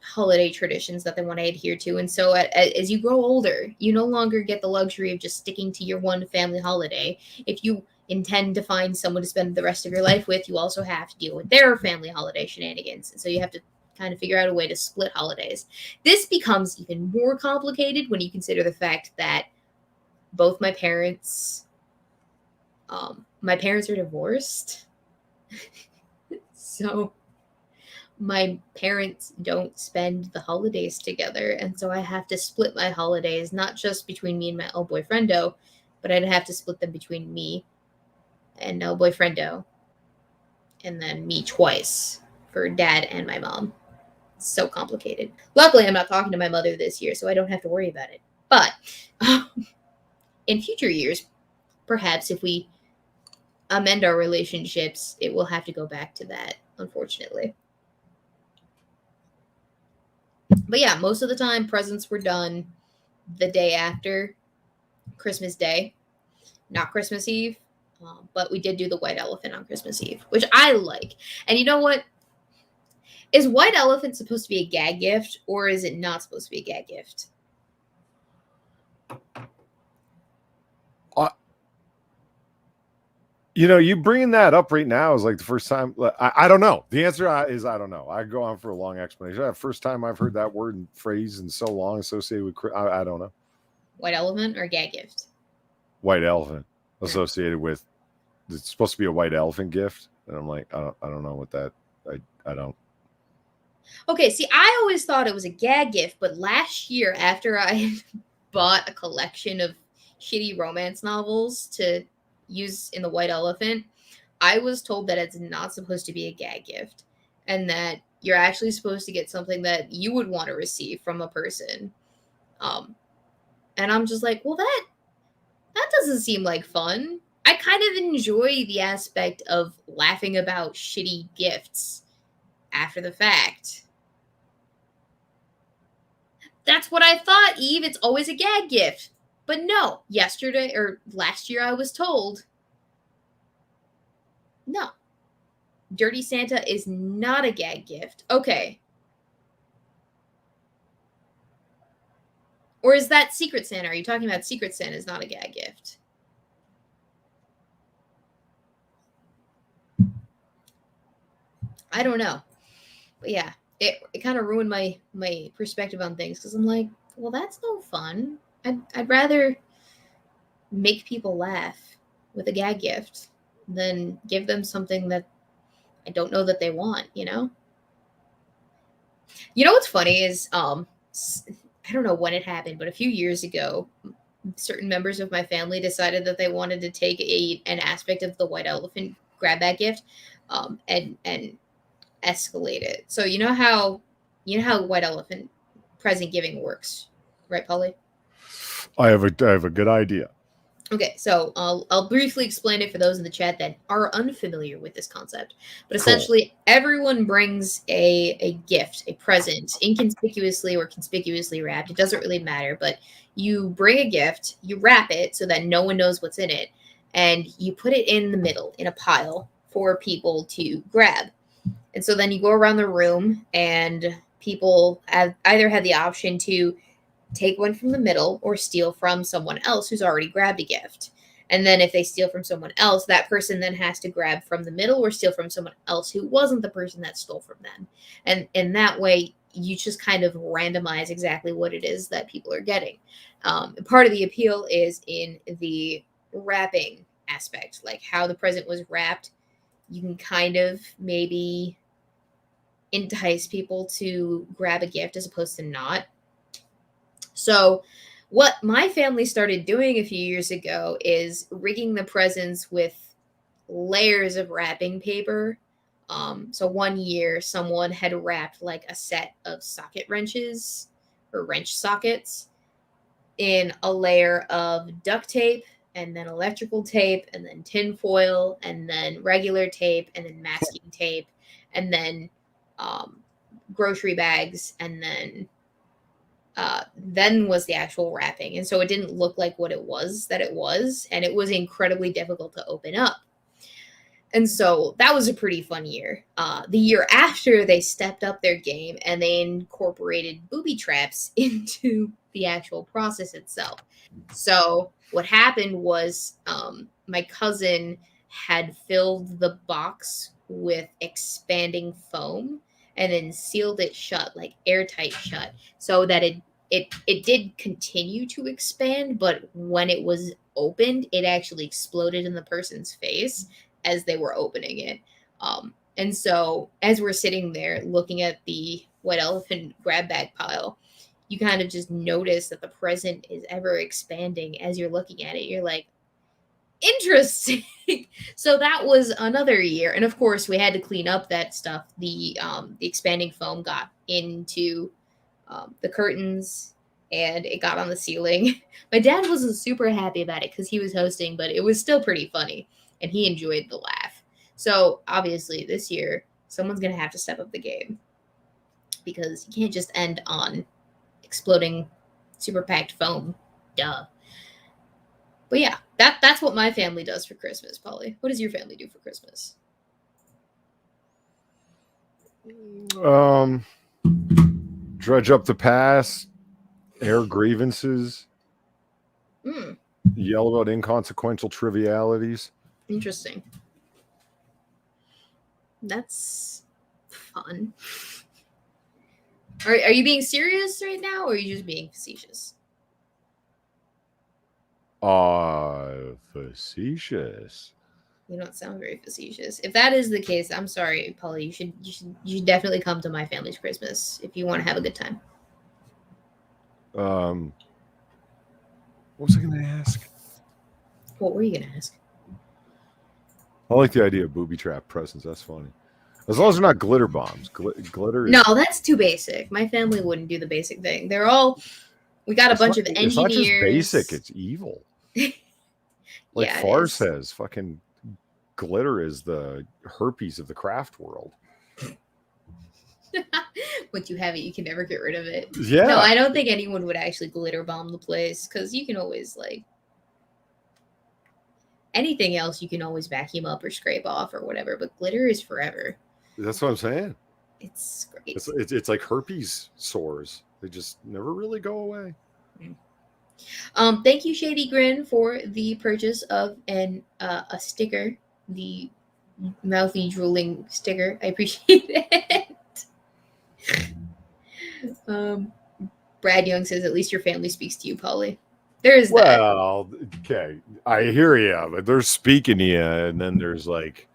holiday traditions that they want to adhere to. And so as you grow older, you no longer get the luxury of just sticking to your one family holiday. If you intend to find someone to spend the rest of your life with, you also have to deal with their family holiday shenanigans. And so you have to kind of figure out a way to split holidays. This becomes even more complicated when you consider the fact that both my parents are divorced. So my parents don't spend the holidays together, and so I have to split my holidays not just between me and my old boyfriendo, but I'd have to split them between me and no boyfriendo, and then me twice for dad and my mom. It's so complicated. Luckily, I'm not talking to my mother this year, so I don't have to worry about it. But in future years, perhaps if we amend our relationships, it will have to go back to that, unfortunately. But yeah, most of the time presents were done the day after Christmas Day, not Christmas Eve. But we did do the white elephant on Christmas Eve, which I like. And you know what? Is white elephant supposed to be a gag gift, or is it not supposed to be a gag gift? You bringing that up right now is like the first time. I don't know. The answer is I don't know. I go on for a long explanation. First time I've heard that word and phrase in so long associated with. I don't know. White elephant or gag gift? White elephant associated with. It's supposed to be a white elephant gift, and I'm like, I don't know what that. I don't. Okay, see, I always thought it was a gag gift, but last year, after I bought a collection of shitty romance novels to use in the white elephant, I was told that it's not supposed to be a gag gift, and that you're actually supposed to get something that you would want to receive from a person. And I'm just like, well, that doesn't seem like fun. I kind of enjoy the aspect of laughing about shitty gifts after the fact. That's what I thought, Eve. It's always a gag gift. But no, yesterday or last year I was told, no, Dirty Santa is not a gag gift. Okay. Or is that Secret Santa? Are you talking about Secret Santa is not a gag gift? I don't know. But yeah, it kind of ruined my perspective on things, because I'm like, well, that's no fun. I'd rather make people laugh with a gag gift than give them something that I don't know that they want, you know? You know what's funny is I don't know when it happened, but a few years ago, certain members of my family decided that they wanted to take an aspect of the white elephant grab bag gift and escalate it. So you know how white elephant present giving works, right, Polly? I have a good idea. Okay, so I'll briefly explain it for those in the chat that are unfamiliar with this concept. But Cool. essentially, everyone brings a gift, a present, inconspicuously or conspicuously wrapped. It doesn't really matter, but you bring a gift, you wrap it so that no one knows what's in it, and you put it in the middle in a pile for people to grab. And so then you go around the room, and people either have the option to take one from the middle or steal from someone else who's already grabbed a gift. And then if they steal from someone else, that person then has to grab from the middle or steal from someone else who wasn't the person that stole from them. And in that way, you just kind of randomize exactly what it is that people are getting. Part of the appeal is in the wrapping aspect, like how the present was wrapped. You can kind of maybe entice people to grab a gift as opposed to not. So, what my family started doing a few years ago is rigging the presents with layers of wrapping paper. So, one year, someone had wrapped like a set of socket wrenches or wrench sockets in a layer of duct tape and then electrical tape, and then tin foil, and then regular tape, and then masking tape, and then grocery bags, and then was the actual wrapping. And so it didn't look like what it was, and it was incredibly difficult to open up. And so that was a pretty fun year. The year after, they stepped up their game and they incorporated booby traps into the actual process itself. So what happened was my cousin had filled the box with expanding foam and then sealed it shut, like airtight shut, so that it did continue to expand, but when it was opened, it actually exploded in the person's face as they were opening it. And so as we're sitting there looking at the white elephant grab bag pile, you kind of just notice that the present is ever expanding as you're looking at it. You're like, interesting. So that was another year. And of course we had to clean up that stuff. The expanding foam got into the curtains and it got on the ceiling. My dad wasn't super happy about it because he was hosting, but it was still pretty funny and he enjoyed the laugh. So obviously this year, someone's going to have to step up the game because you can't just end on exploding super packed foam. Duh. But yeah, that's what my family does for Christmas, Polly. What does your family do for Christmas? Dredge up the past, air grievances, yell about inconsequential trivialities. Interesting. That's fun. Are you being serious right now, or are you just being facetious? Facetious. You don't sound very facetious. If that is the case, I'm sorry, Polly. You should definitely come to my family's Christmas if you want to have a good time. What was I going to ask? What were you going to ask? I like the idea of booby trap presents. That's funny. As long as they're not glitter bombs. Glitter. No, that's too basic. My family wouldn't do the basic thing. They're all. We got a bunch of engineers. It's not just basic. It's evil. Like yeah, Far says, fucking glitter is the herpes of the craft world. Once you have it, you can never get rid of it. Yeah. No, I don't think anyone would actually glitter bomb the place because you can always anything else you can always vacuum up or scrape off or whatever, but glitter is forever. That's what I'm saying. It's great. It's like herpes sores. They just never really go away. Thank you, Shady Grin, for the purchase of a sticker, the mouthy drooling sticker. I appreciate it. Brad Young says, "At least your family speaks to you, Polly." There is that. Well, okay, I hear you, but they're speaking to you, and then there's like,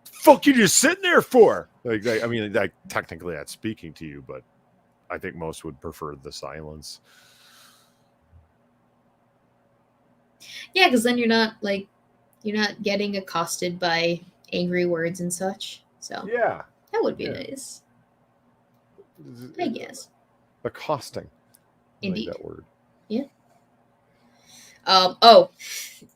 "Fuck you, just sitting there for?" Like, I mean, technically that's speaking to you, but I think most would prefer the silence. Yeah, because then you're not getting accosted by angry words and such. So yeah, that would be nice. I guess. Accosting. Indeed. Like that word. Yeah.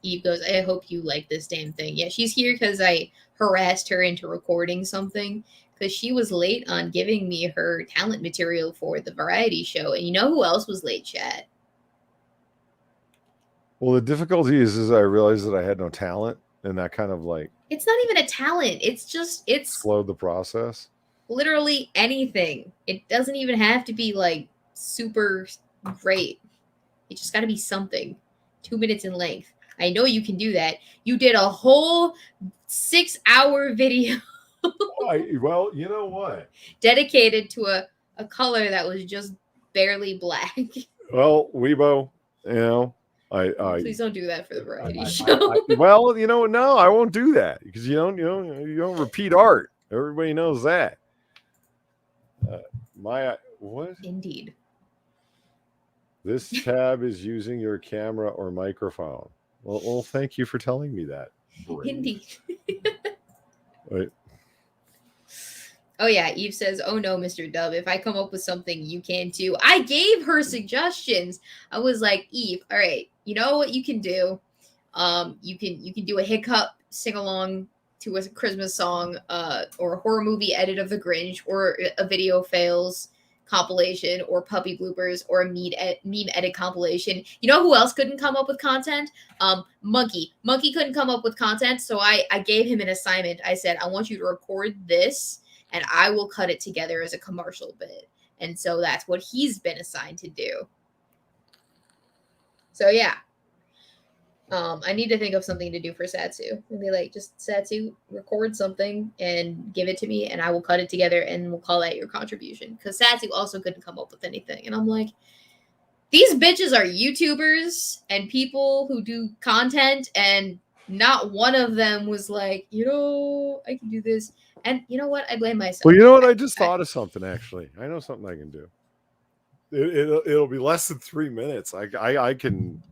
Eve goes, I hope you like this damn thing. Yeah, she's here because I harassed her into recording something because she was late on giving me her talent material for the variety show. And you know who else was late, chat? Well, the difficulty is I realized that I had no talent, and that kind of it's not even a talent. It's slowed the process. Literally anything. It doesn't even have to be super great. It just got to be something. 2 minutes in length. I know you can do that. You did a whole 6-hour video. Well, you know what? Dedicated to a color that was just barely black. Well, Weebo, Please don't do that for the variety show. Well, no, I won't do that because you don't repeat art. Everybody knows that. What? Indeed. This tab is using your camera or microphone. Well, thank you for telling me that. Indeed. Right. Oh yeah, Eve says, "Oh no, Mr. Dub, if I come up with something, you can too." I gave her suggestions. I was like, Eve, all right, you know what you can do? You can do a hiccup sing along to a Christmas song, or a horror movie edit of The Grinch, or a video fails compilation, or puppy bloopers, or a meme edit compilation. You know who else couldn't come up with content? Monkey. Monkey couldn't come up with content, so I gave him an assignment. I said, I want you to record this, and I will cut it together as a commercial bit. And so that's what he's been assigned to do. So yeah. I need to think of something to do for Satsu. And be like, just Satsu, record something and give it to me, and I will cut it together, and we'll call that your contribution. Because Satsu also couldn't come up with anything. And I'm like, these bitches are YouTubers and people who do content, and not one of them was like, I can do this. And you know what? I blame myself. Well, you know what? I just thought of something, actually. I know something I can do. It'll be less than 3 minutes. I can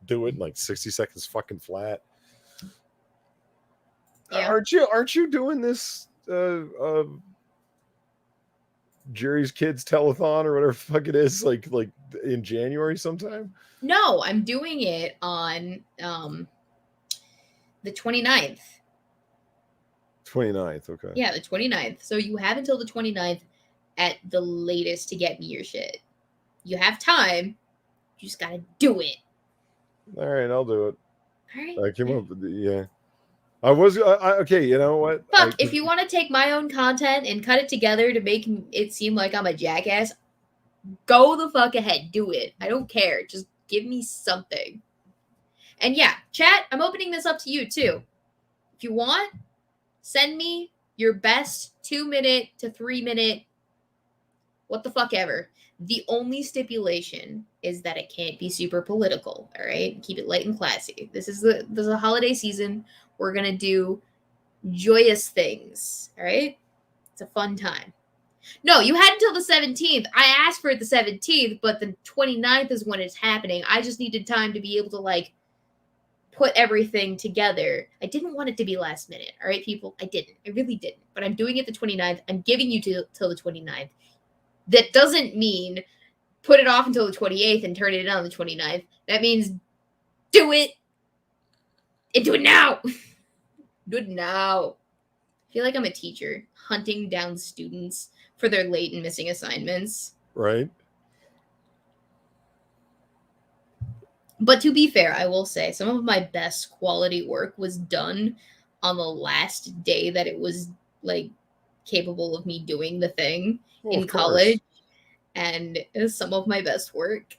do it in like 60 seconds fucking flat. Yeah. Aren't you doing this Jerry's Kids Telethon or whatever the fuck it is, like in January sometime? No, I'm doing it on the 29th. 29th, okay. Yeah, the 29th. So you have until the 29th at the latest to get me your shit. You have time. You just gotta do it. All right, I'll do it. All right. I came up with okay, you know what? Fuck, if you want to take my own content and cut it together to make it seem like I'm a jackass, go the fuck ahead. Do it. I don't care. Just give me something. And yeah, chat, I'm opening this up to you too. If you want, send me your best 2-minute to 3-minute what the fuck ever. The only stipulation is that it can't be super political, all right? Keep it light and classy. This is the holiday season. We're going to do joyous things, all right? It's a fun time. No, you had until the 17th. I asked for it the 17th, but the 29th is when it's happening. I just needed time to be able to, like, put everything together. I didn't want it to be last minute, all right, people? I didn't. I really didn't. But I'm doing it the 29th. I'm giving you till the 29th. That doesn't mean put it off until the 28th and turn it in on the 29th. That means do it and do it now. Do it now. I feel like I'm a teacher hunting down students for their late and missing assignments. Right. But to be fair, I will say some of my best quality work was done on the last day that it was like capable of me doing the thing in college, and it was some of my best work.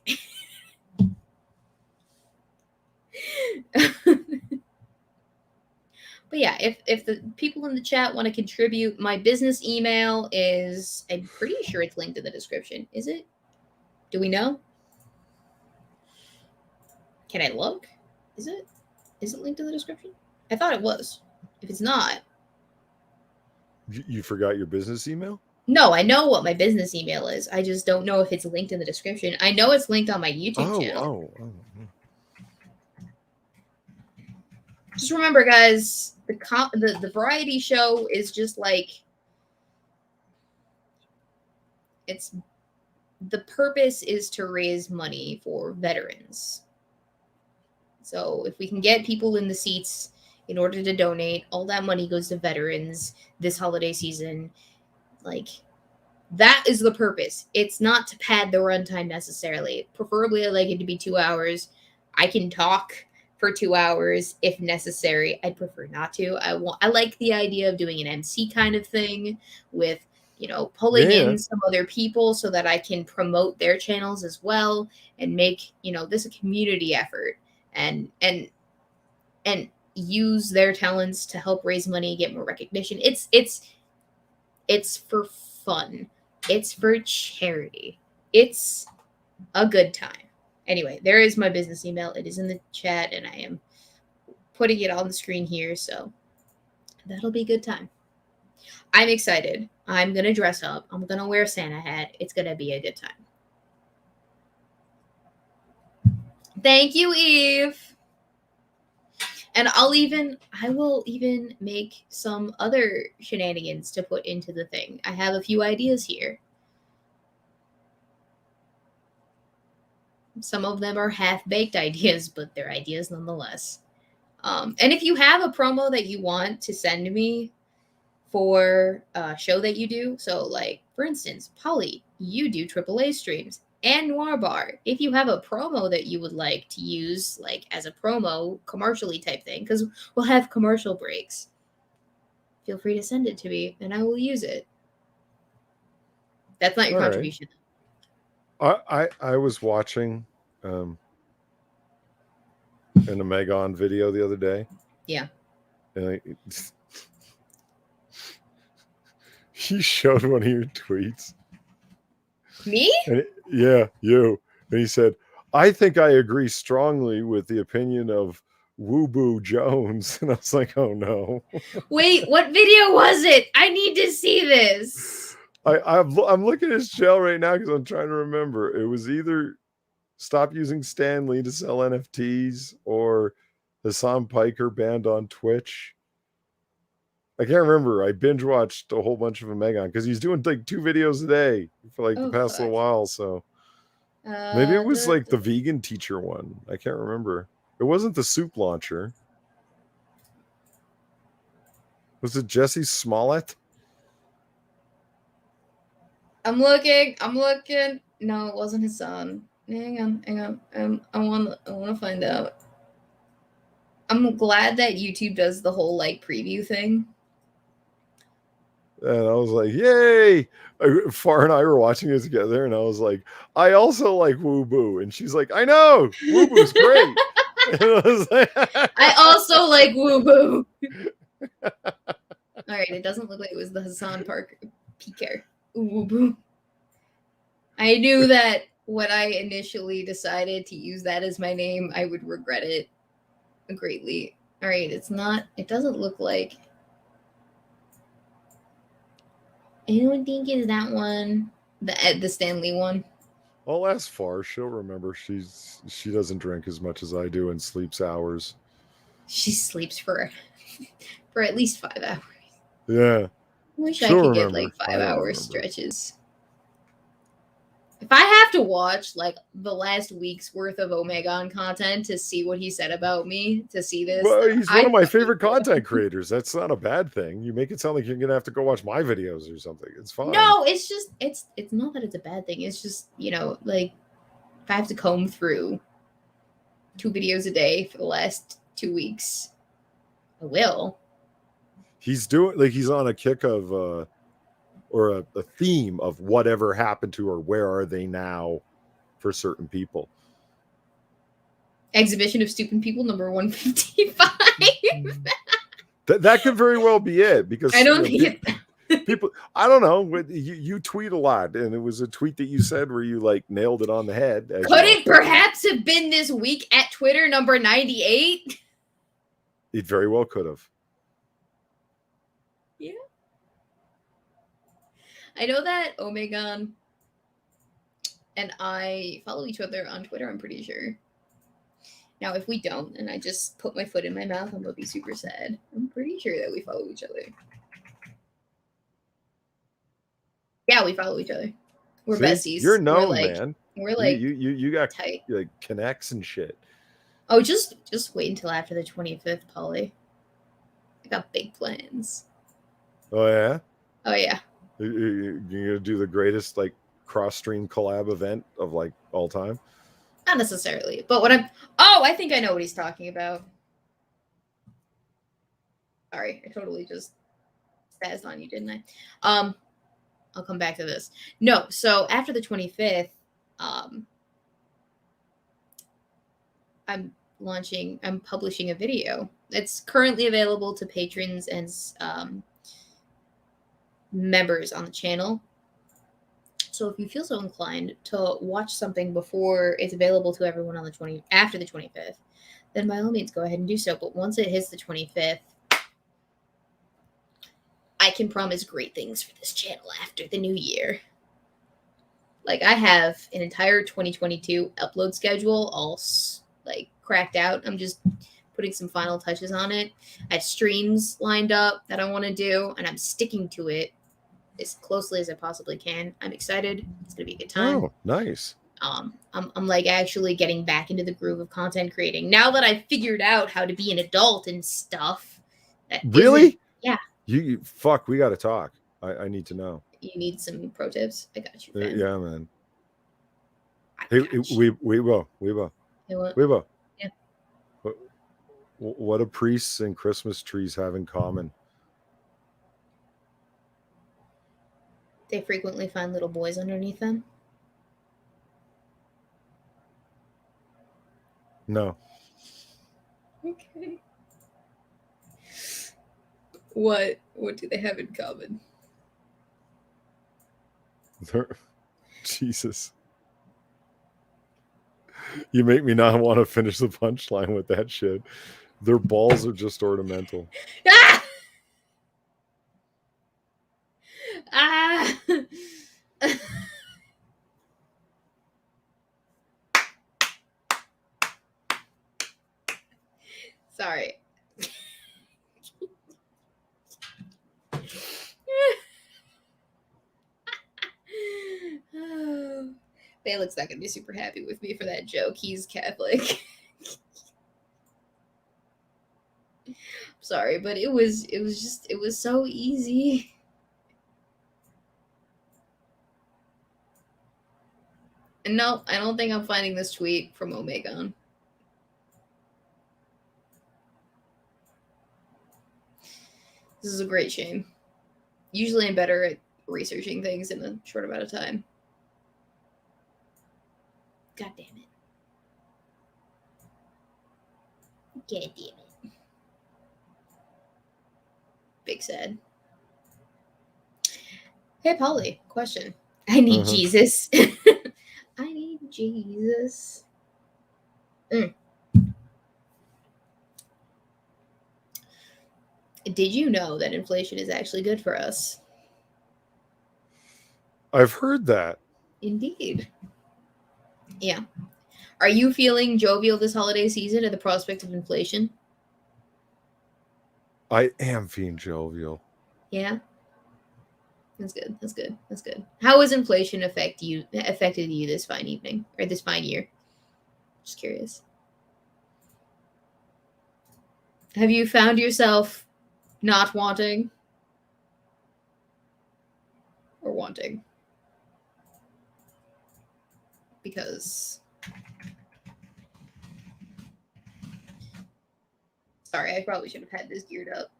But yeah, if the people in the chat want to contribute, my business email is, I'm pretty sure it's linked in the description. Is it? Do we know? Can I look? Is it linked in the description? I thought it was. If it's not. You forgot your business email? No, I know what my business email is. I just don't know if it's linked in the description. I know it's linked on my YouTube channel. Oh. Just remember, guys, the variety show is just like, it's, the purpose is to raise money for veterans. So if we can get people in the seats in order to donate, all that money goes to veterans this holiday season. Like, that is the purpose. It's not to pad the runtime necessarily. Preferably, I like it to be 2 hours. I can talk for 2 hours if necessary. I'd prefer not to. I like the idea of doing an MC kind of thing with, pulling in some other people so that I can promote their channels as well and make, this a community effort and use their talents to help raise money, get more recognition. It's for fun. It's for charity. It's a good time. Anyway, there is my business email. It is in the chat, and I am putting it on the screen here, so that'll be a good time. I'm excited. I'm going to dress up. I'm going to wear a Santa hat. It's going to be a good time. Thank you, Eve. And I will even make some other shenanigans to put into the thing. I have a few ideas here. Some of them are half-baked ideas, but they're ideas nonetheless. And if you have a promo that you want to send me for a show that you do, so like for instance, Polly, you do AAA streams and Noir Bar. If you have a promo that you would like to use, like as a promo, commercially type thing, because we'll have commercial breaks, feel free to send it to me and I will use it. That's not your All right. contribution. I was watching an Omegon video the other day. Yeah. And he showed one of your tweets. Me? Yeah, you. And he said, I think I agree strongly with the opinion of Weebo Jones. And I was like, oh no. Wait, what video was it? I need to see this. I'm looking at his channel right now because I'm trying to remember. It was either stop using Stan Lee to sell NFTs or Hassan Piker banned on Twitch. I can't remember. I binge watched a whole bunch of Omegon because he's doing like 2 videos a day for like the past little while. So maybe it was like the vegan teacher one. I can't remember. It wasn't the soup launcher. Was it Jesse Smollett? I'm looking. No, it wasn't his son. Hang on. I want to find out. I'm glad that YouTube does the whole like preview thing. And I was like, yay! Far and I were watching it together, and I was like, I also like Weebo. And she's like, I know! Weebo's great! I was like, I also like Weebo. Alright, it doesn't look like it was the Hassan Piker. Weebo. I knew that when I initially decided to use that as my name, I would regret it greatly. Alright, it doesn't look like... I don't think it's that one, the Stanley one. I'll ask Far. She'll remember. She doesn't drink as much as I do and sleeps hours. She sleeps for at least 5 hours. Yeah. I wish I could get like 5-hour stretches. If I have to watch like the last week's worth of Omegon content to see what he said about me, to see this. Well, he's one of my favorite content creators. That's not a bad thing. You make it sound like you're gonna have to go watch my videos or something. It's fine. No, it's just it's not that it's a bad thing. It's just, like if I have to comb through 2 videos a day for the last 2 weeks, I will. He's on a kick of or a theme of whatever happened to or where are they now for certain people. Exhibition of Stupid People number 155. That could very well be it, because I don't think people, I don't know, you tweet a lot, and it was a tweet that you said where you like nailed it on the head. Could it perhaps have been this week at Twitter number 98? It very well could have. Yeah. I know that Omegon and I follow each other on Twitter, I'm pretty sure. Now, if we don't, and I just put my foot in my mouth, I'm going to be super sad. I'm pretty sure that we follow each other. Yeah, we follow each other. We're besties. You're known, man. We're like you got tight. Like connects and shit. Oh, just wait until after the 25th, Polly. I got big plans. Oh yeah. Oh yeah. You're gonna do the greatest like cross-stream collab event of like all time? Not necessarily, but I think I know what he's talking about. Sorry, I totally just spazzed on you, didn't I? I'll come back to this. No, so after the 25th, I'm publishing a video. It's currently available to patrons and members on the channel. So if you feel so inclined to watch something before it's available to everyone on after the 25th, then by all means go ahead and do so. But once it hits the 25th, I can promise great things for this channel after the new year. Like, I have an entire 2022 upload schedule all like cracked out. I'm just putting some final touches on it. I have streams lined up that I want to do, and I'm sticking to it as closely as I possibly can. I'm excited. It's going to be a good time. Oh, nice. I'm like actually getting back into the groove of content creating now that I figured out how to be an adult and stuff. Really? Yeah. You fuck. We got to talk. I need to know. You need some pro tips? I got you, man. Yeah, man. I got you. Weebo. Hey, what? Weebo. Yeah. What do priests and Christmas trees have in common? They frequently find little boys underneath them. No. Okay. What do they have in common? Jesus. You make me not want to finish the punchline with that shit. Their balls are just ornamental. Ah! Ah! Sorry. Balak's not gonna be super happy with me for that joke. He's Catholic. Sorry, but it was so easy. And no, I don't think I'm finding this tweet from Omegon. This is a great shame. Usually I'm better at researching things in a short amount of time. God damn it. God damn it. Big sad. Hey, Polly, question. I need Jesus. I need Jesus. Did you know that inflation is actually good for us? I've heard that. Indeed. Yeah. Are you feeling jovial this holiday season at the prospect of inflation? I am feeling jovial. Yeah. That's good. That's good. That's good. How has inflation affected you this fine evening or this fine year? Just curious. Have you found yourself not wanting or wanting? Because sorry, I probably should have had this geared up.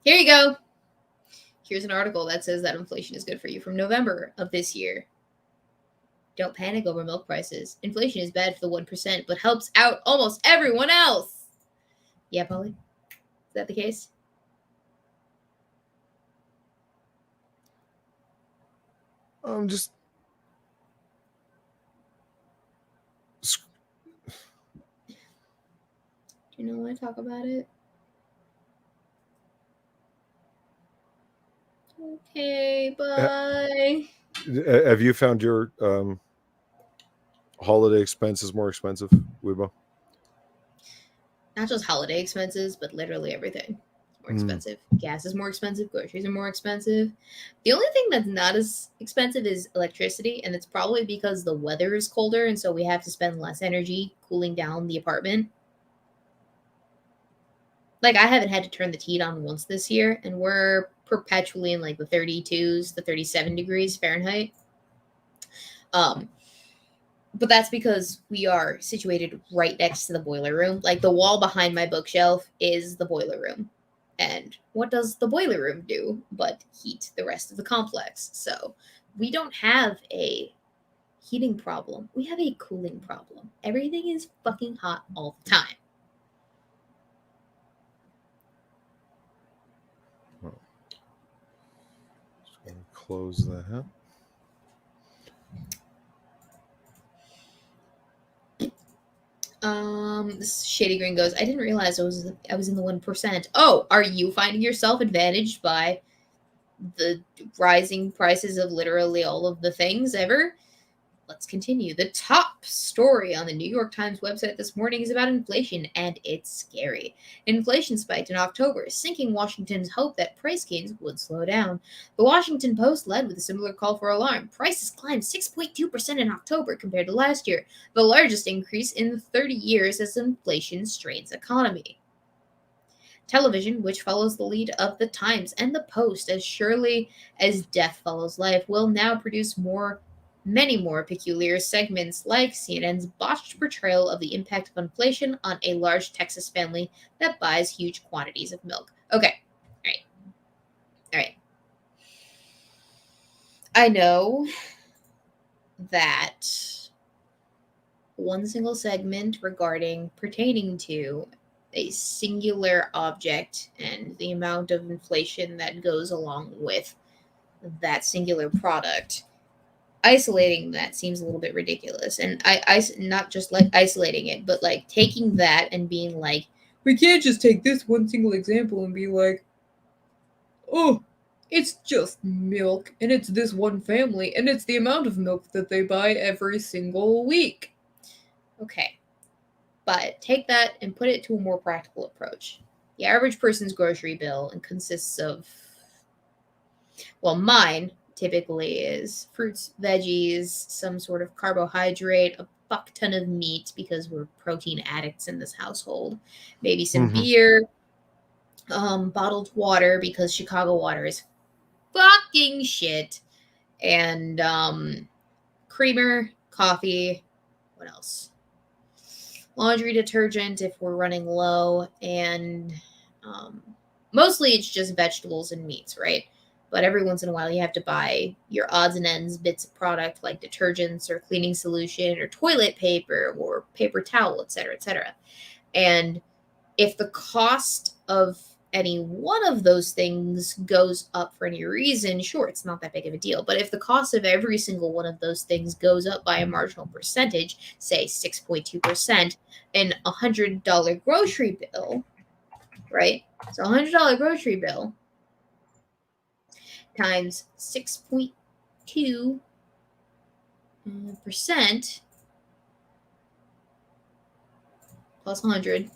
Here you go. Here's an article that says that inflation is good for you from November of this year. Don't panic over milk prices. Inflation is bad for the 1%, but helps out almost everyone else. Yeah, Polly? Is that the case? I'm just. Do you know want to talk about it? Okay, bye. Have you found your holiday expenses more expensive, Weebo? Not just holiday expenses, but literally everything. More expensive. Gas is more expensive. Groceries are more expensive. The only thing that's not as expensive is electricity, and it's probably because the weather is colder, and so we have to spend less energy cooling down the apartment. Like, I haven't had to turn the heat on once this year, and we're perpetually in like the 32s, the 37 degrees Fahrenheit. But that's because we are situated right next to the boiler room. Like, the wall behind my bookshelf is the boiler room. And what does the boiler room do but heat the rest of the complex? So we don't have a heating problem. We have a cooling problem. Everything is fucking hot all the time. Just gonna close that. This Shady Green goes, I didn't realize I was in the 1%. Oh, are you finding yourself advantaged by the rising prices of literally all of the things ever? let's continue. The top story on the New York Times website this morning is about inflation, and it's scary. Inflation spiked in October, sinking Washington's hope that price gains would slow down. The Washington Post led with a similar call for alarm. Prices climbed 6.2% in October compared to last year, the largest increase in 30 years as inflation strains economy. Television, which follows the lead of the Times and the Post as surely as death follows life, will now produce many more peculiar segments like CNN's botched portrayal of the impact of inflation on a large Texas family that buys huge quantities of milk. Okay. All right. I know that one single segment pertaining to a singular object and the amount of inflation that goes along with that singular product, isolating that seems a little bit ridiculous. And I not just like isolating it, but like taking that and being like, we can't just take this one single example and be like, oh, it's just milk and it's this one family and it's the amount of milk that they buy every single week. Okay. But take that and put it to a more practical approach. The average person's grocery bill consists of, well, mine typically is fruits, veggies, some sort of carbohydrate, a fuck ton of meat because we're protein addicts in this household, maybe some beer, bottled water because Chicago water is fucking shit, and creamer, coffee, what else? Laundry detergent if we're running low, and mostly it's just vegetables and meats, right? But every once in a while you have to buy your odds and ends bits of product like detergents or cleaning solution or toilet paper or paper towel, etc., etc. And if the cost of any one of those things goes up for any reason, sure, it's not that big of a deal. But if the cost of every single one of those things goes up by a marginal percentage, say 6.2%, in a $100 grocery bill, right? So a $100 grocery bill times 6.2% plus 100,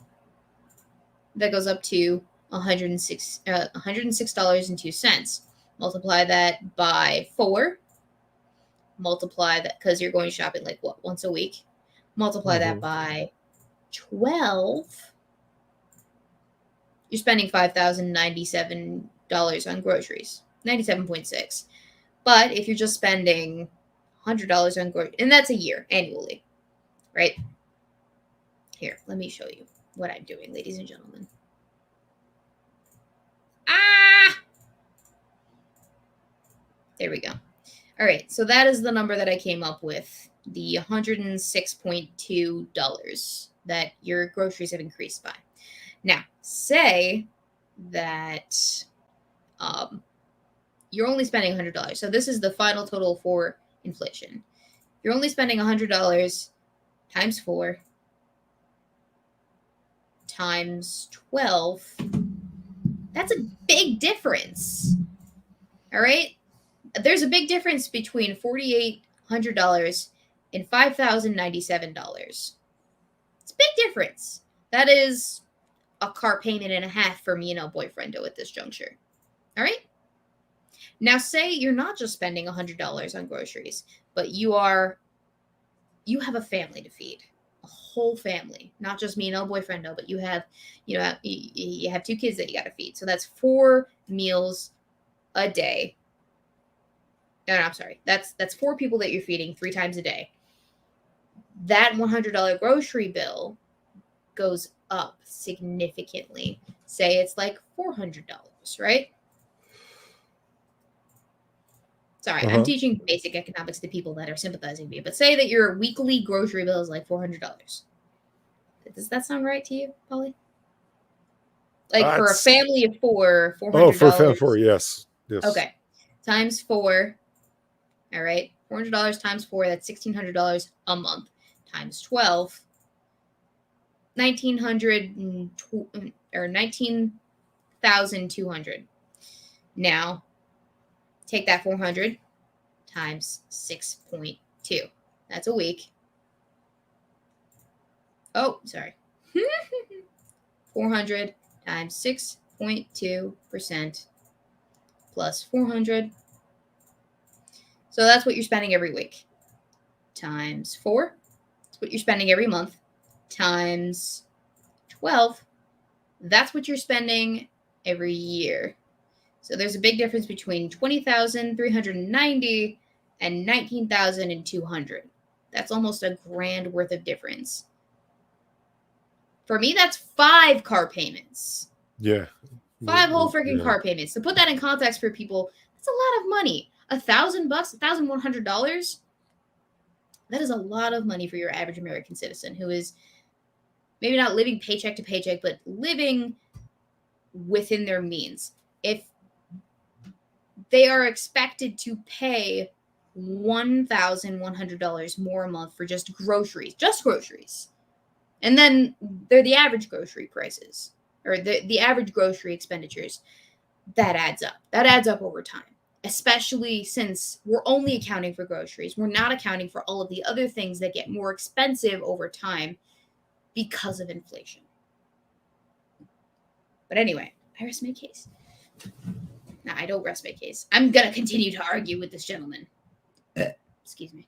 that goes up to $106.02. Multiply that by 4. Multiply that, because you're going shopping like what, once a week. Multiply that by 12. You're spending $5,097 on groceries. 97.6. But if you're just spending $100 on groceries, and that's a year annually, right? Here, let me show you what I'm doing, ladies and gentlemen. There we go. All right, so that is the number that I came up with, the $106.2 that your groceries have increased by. Now, say that you're only spending $100. So this is the final total for inflation. You're only spending $100 times 4 times 12. That's a big difference. All right? There's a big difference between $4,800 and $5,097. It's a big difference. That is a car payment and a half for me and a boyfriendo at this juncture. All right? Now, say you're not just spending $100 on groceries, but you have a family to feed, a whole family, not just me and a boyfriendo, but you have 2 kids that you got to feed. So that's 4 meals a day. No, I'm sorry. That's 4 people that you're feeding 3 times a day. That $100 grocery bill goes up significantly. Say it's like $400, right? Sorry, I'm teaching basic economics to people that are sympathizing with me. But say that your weekly grocery bill is like $400. Does that sound right to you, Polly? Like for a family of 4, $400. Oh, for a family of 4, yes. Okay, times 4. All right, $400 times 4, that's $1,600 a month. Times 12, $19,200. Now, take that 400 times 6.2. That's a week. Oh, sorry. 400 times 6.2% plus 400. So that's what you're spending every week. Times 4. That's what you're spending every month. Times 12. That's what you're spending every year. So there's a big difference between 20,390 and 19,200. That's almost a grand worth of difference. For me, that's 5 car payments. Yeah. 5 whole freaking car payments. To put that in context for people, that's a lot of money. $1,000, $1,100. That is a lot of money for your average American citizen who is maybe not living paycheck to paycheck, but living within their means. If they are expected to pay $1,100 more a month for just groceries, and then they're the average grocery prices, or the average grocery expenditures, that adds up. That adds up over time, especially since we're only accounting for groceries. We're not accounting for all of the other things that get more expensive over time because of inflation. But anyway, I rest my case. No, I don't rest my case. I'm going to continue to argue with this gentleman. Excuse me.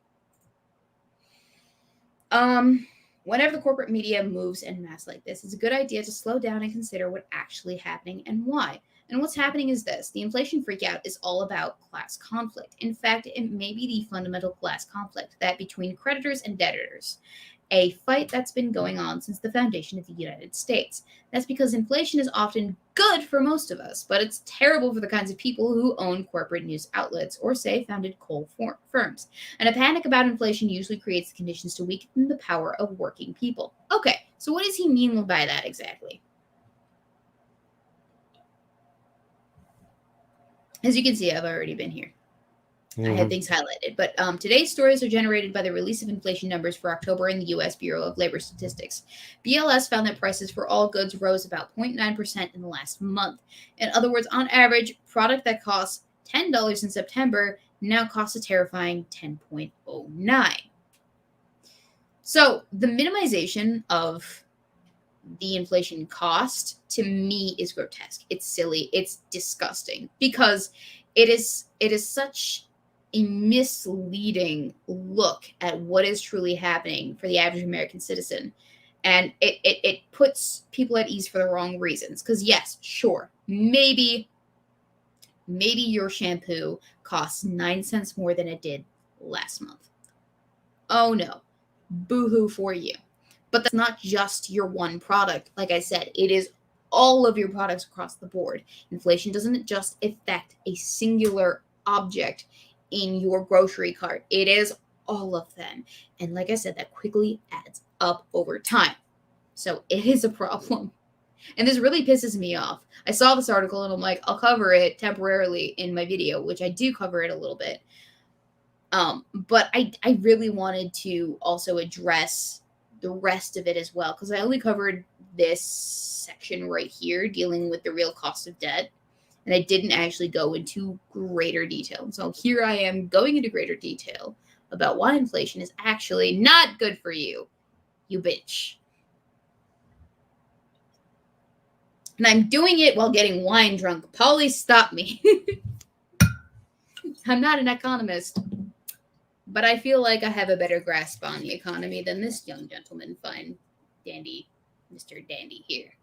Whenever the corporate media moves en masse like this, it's a good idea to slow down and consider what's actually happening and why. And what's happening is this. The inflation freakout is all about class conflict. In fact, it may be the fundamental class conflict that between creditors and debtors. A fight that's been going on since the foundation of the United States. That's because inflation is often good for most of us, but it's terrible for the kinds of people who own corporate news outlets or, say, founded coal firms. And a panic about inflation usually creates the conditions to weaken the power of working people. Okay, so what does he mean by that exactly? As you can see, I've already been here. I had things highlighted, but today's stories are generated by the release of inflation numbers for October in the U.S. Bureau of Labor Statistics. BLS found that prices for all goods rose about 0.9% in the last month. In other words, on average, product that costs $10 in September now costs a terrifying $10.09. So the minimization of the inflation cost to me is grotesque. It's silly. It's disgusting because it is such a misleading look at what is truly happening for the average American citizen. And it puts people at ease for the wrong reasons. Because yes, sure, maybe your shampoo costs 9 cents more than it did last month. Oh no, boo-hoo for you. But that's not just your one product. Like I said, it is all of your products across the board. Inflation doesn't just affect a singular object in your grocery cart. It is all of them. And like I said, that quickly adds up over time. So it is a problem. And this really pisses me off. I saw this article and I'm like, I'll cover it temporarily in my video, which I do cover it a little bit. But I really wanted to also address the rest of it as well, because I only covered this section right here dealing with the real cost of debt. And I didn't actually go into greater detail. So here I am going into greater detail about why inflation is actually not good for you, you bitch. And I'm doing it while getting wine drunk. Polly, stop me. I'm not an economist, but I feel like I have a better grasp on the economy than this young gentleman, fine dandy, Mr. Dandy here.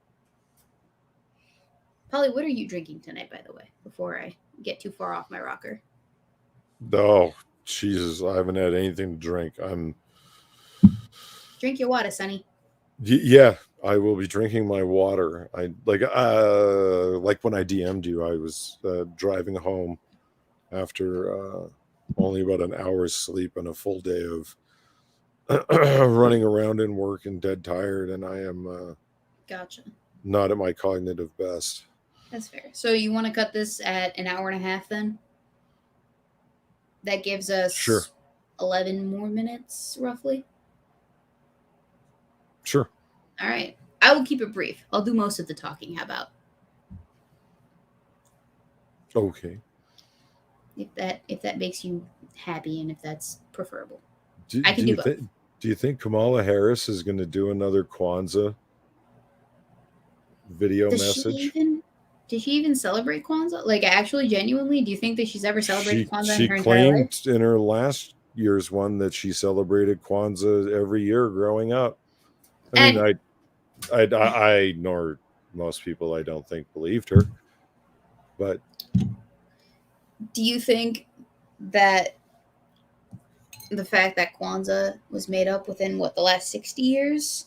Polly, what are you drinking tonight, by the way, before I get too far off my rocker? Oh, Jesus, I haven't had anything to drink. Drink your water, Sonny. Yeah, I will be drinking my water. I like when I DM'd you, I was driving home after only about an hour's sleep and a full day of running around in work and dead tired, and I am Gotcha. Not at my cognitive best. That's fair. So you want to cut this at an hour and a half then? That gives us 11 more minutes, roughly. Sure. All right. I will keep it brief. I'll do most of the talking. How about? Okay. If that makes you happy and if that's preferable. I can do both. Do you think Kamala Harris is going to do another Kwanzaa video message? Did she even celebrate Kwanzaa? Like, actually, genuinely, do you think that she's ever celebrated Kwanzaa in She her entire life? claimed in her last year's one that she celebrated Kwanzaa every year growing up. I mean, I nor most people I don't think believed her, but do you think that the fact that Kwanzaa was made up within the last 60 years?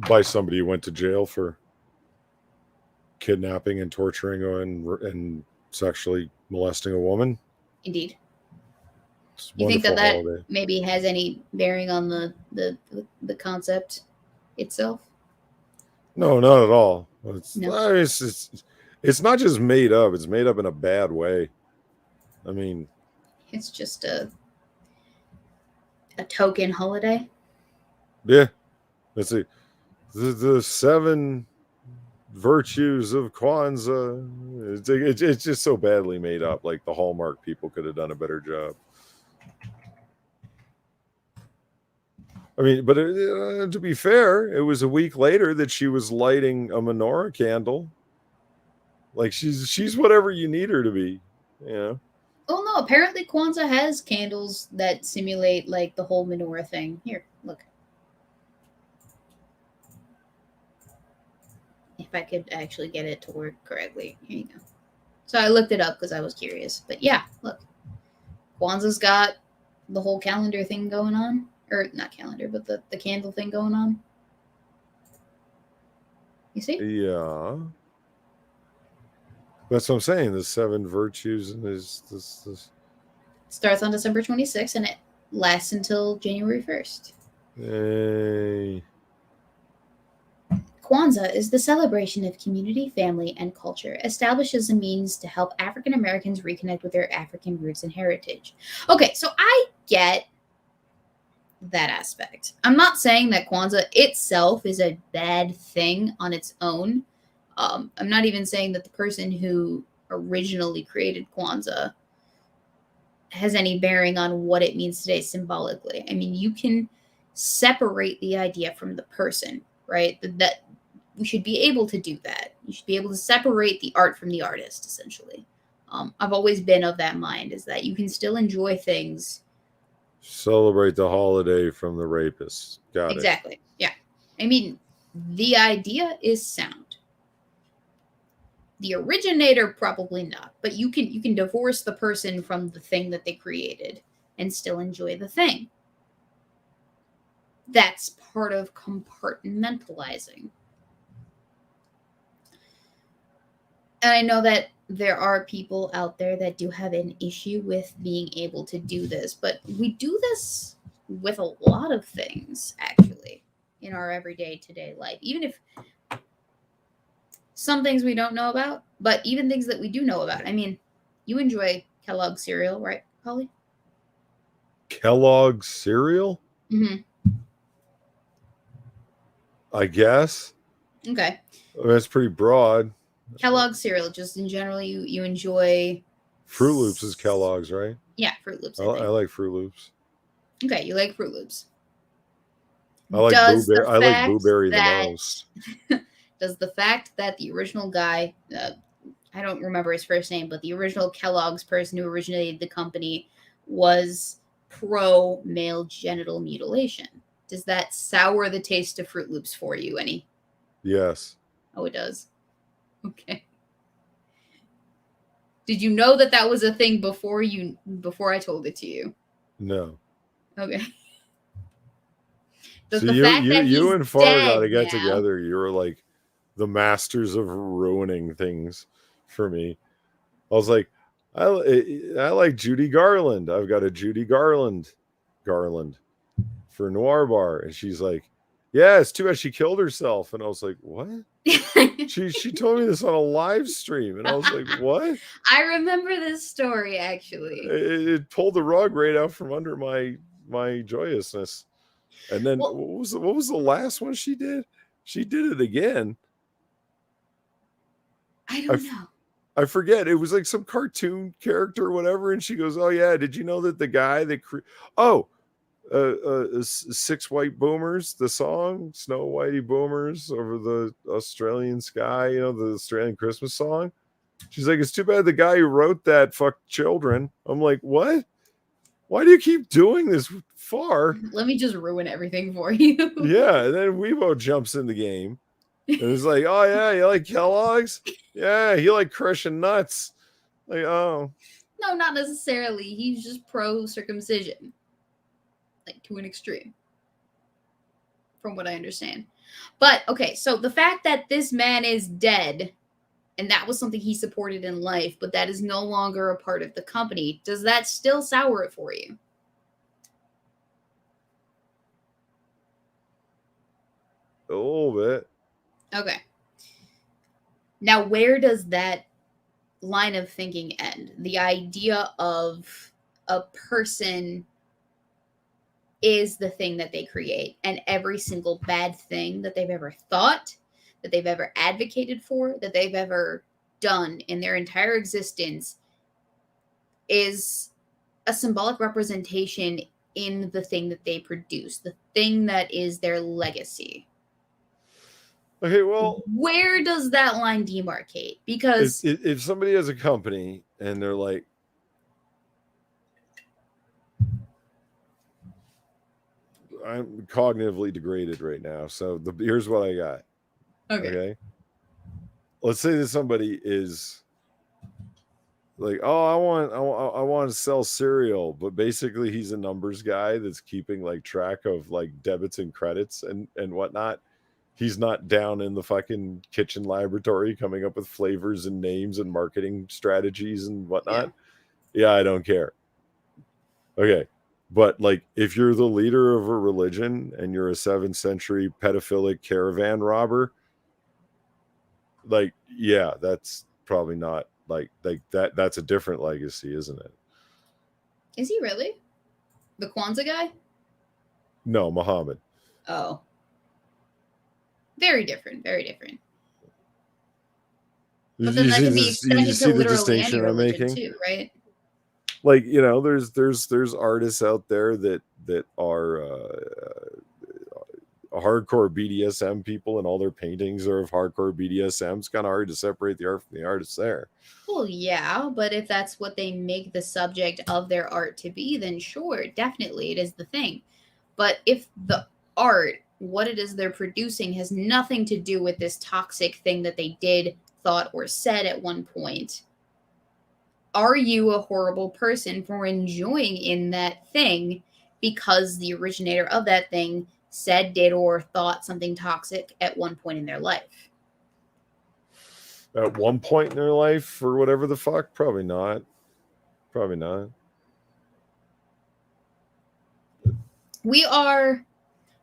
By somebody who went to jail for kidnapping and torturing and sexually molesting a woman. Indeed. You think that holiday. Maybe has any bearing on the concept itself? No, not at all. It's not just made up. It's made up in a bad way. I mean, it's just a token holiday. Yeah. Let's see. The 7 virtues of Kwanzaa. It's just so badly made up. Like the Hallmark people could have done a better job. I mean, but to be fair, it was a week later that she was lighting a menorah candle. Like she's whatever you need her to be, you know. Oh no! Apparently, Kwanzaa has candles that simulate like the whole menorah thing. Here, look. If I could actually get it to work correctly, here you go. So I looked it up because I was curious. But yeah, look, Kwanzaa's got the whole calendar thing going on. Or not calendar, but the candle thing going on. You see? Yeah. That's what I'm saying. The 7 virtues and this. It starts on December 26th and it lasts until January 1st. Hey. Kwanzaa is the celebration of community, family, and culture, established as a means to help African Americans reconnect with their African roots and heritage. Okay, so I get that aspect. I'm not saying that Kwanzaa itself is a bad thing on its own. I'm not even saying that the person who originally created Kwanzaa has any bearing on what it means today symbolically. I mean, you can separate the idea from the person, right? That we should be able to do that. You should be able to separate the art from the artist, essentially. I've always been of that mind, is that you can still enjoy things. Celebrate the holiday from the rapist. Got it. Exactly. Yeah. I mean, the idea is sound. The originator, probably not, but you can divorce the person from the thing that they created and still enjoy the thing. That's part of compartmentalizing. And I know that there are people out there that do have an issue with being able to do this, but we do this with a lot of things, actually, in our everyday today life. Even if some things we don't know about, but even things that we do know about. I mean, you enjoy Kellogg's cereal, right, Holly? Kellogg's cereal? Mm-hmm. I guess. Okay. That's pretty broad. Kellogg's cereal, just in general, you enjoy. Fruit Loops is Kellogg's, right? Yeah, Fruit Loops. I like Fruit Loops. Okay, you like Fruit Loops. I like Blueberry the most. Does the fact that the original guy, I don't remember his first name, but the original Kellogg's person who originated the company was pro male genital mutilation, does that sour the taste of Fruit Loops for you any? Yes. Oh, it does. Okay. Did you know that was a thing before I told it to you? No. Okay. So you and Far got to get together. You were like the masters of ruining things for me. I was like, I like Judy Garland. I've got a Judy Garland for Noir Bar, and she's like, yeah, it's too bad she killed herself. And I was like, what? she told me this on a live stream, and I was like, what? I remember this story, actually. It pulled the rug right out from under my joyousness. And then what was the last one she did? She did it again. I don't know. I forget. It was like some cartoon character or whatever, and she goes, oh yeah, did you know that the guy that Six White Boomers, the song Snow Whitey Boomers over the Australian sky, the Australian Christmas song. She's like, it's too bad the guy who wrote that fucked children. I'm like, what? Why do you keep doing this far? Let me just ruin everything for you. Yeah, and then Weebo jumps in the game and it's like, oh yeah, you like Kellogg's? Yeah, he like crushing nuts. Like, oh. No, not necessarily. He's just pro circumcision. Like to an extreme. From what I understand. But okay, so the fact that this man is dead and that was something he supported in life, but that is no longer a part of the company, does that still sour it for you? A little bit. Okay. Now, where does that line of thinking end? The idea of a person is the thing that they create, and every single bad thing that they've ever thought, that they've ever advocated for, that they've ever done in their entire existence is a symbolic representation in the thing that they produce, the thing that is their legacy. Okay, well, where does that line demarcate? Because if somebody has a company and they're like, I'm cognitively degraded right now, so here's what I got. Okay. Let's say that somebody is like, oh, I want to sell cereal, but basically he's a numbers guy that's keeping like track of like debits and credits and whatnot. He's not down in the fucking kitchen laboratory coming up with flavors and names and marketing strategies and whatnot. Yeah, I don't care. Okay. But like if you're the leader of a religion and you're a 7th century pedophilic caravan robber, like, yeah, that's probably not like that's a different legacy, isn't it? Is he really? The Kwanzaa guy? No, Muhammad. Oh. Very different, very different. But then that can be extended to literally any religion too, right? Like, there's artists out there that are hardcore BDSM people and all their paintings are of hardcore BDSM. It's kind of hard to separate the art from the artist there. Well, yeah, but if that's what they make the subject of their art to be, then sure, definitely it is the thing. But if the art, what it is they're producing, has nothing to do with this toxic thing that they did, thought, or said at one point, are you a horrible person for enjoying in that thing because the originator of that thing said, did, or thought something toxic at one point in their life? At one point in their life or whatever the fuck? Probably not. Probably not. We are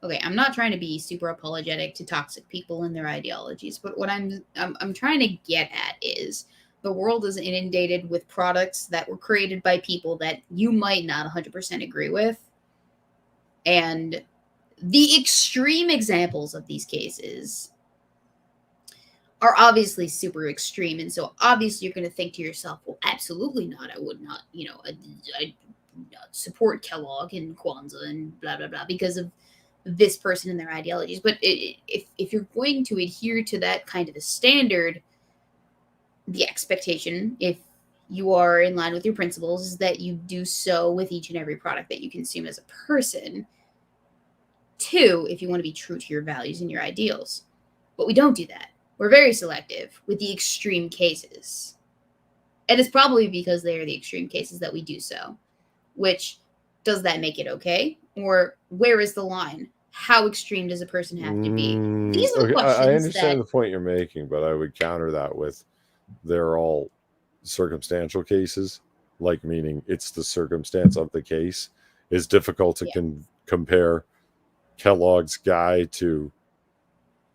okay. I'm not trying to be super apologetic to toxic people and their ideologies, but what I'm trying to get at is the world is inundated with products that were created by people that you might not 100% agree with, and the extreme examples of these cases are obviously super extreme. And so obviously you're going to think to yourself, well, absolutely not. I would not, I not support Kellogg and Kwanzaa and blah, blah, blah because of this person and their ideologies. But if you're going to adhere to that kind of a standard, the expectation, if you are in line with your principles, is that you do so with each and every product that you consume as a person. Two, if you want to be true to your values and your ideals. But we don't do that. We're very selective with the extreme cases. And it's probably because they are the extreme cases that we do so. Which, does that make it okay? Or where is the line? How extreme does a person have to be? These are the questions. I understand the point you're making, but I would counter that with they're all circumstantial cases, like meaning it's the circumstance of the case. It's difficult to compare Kellogg's guy to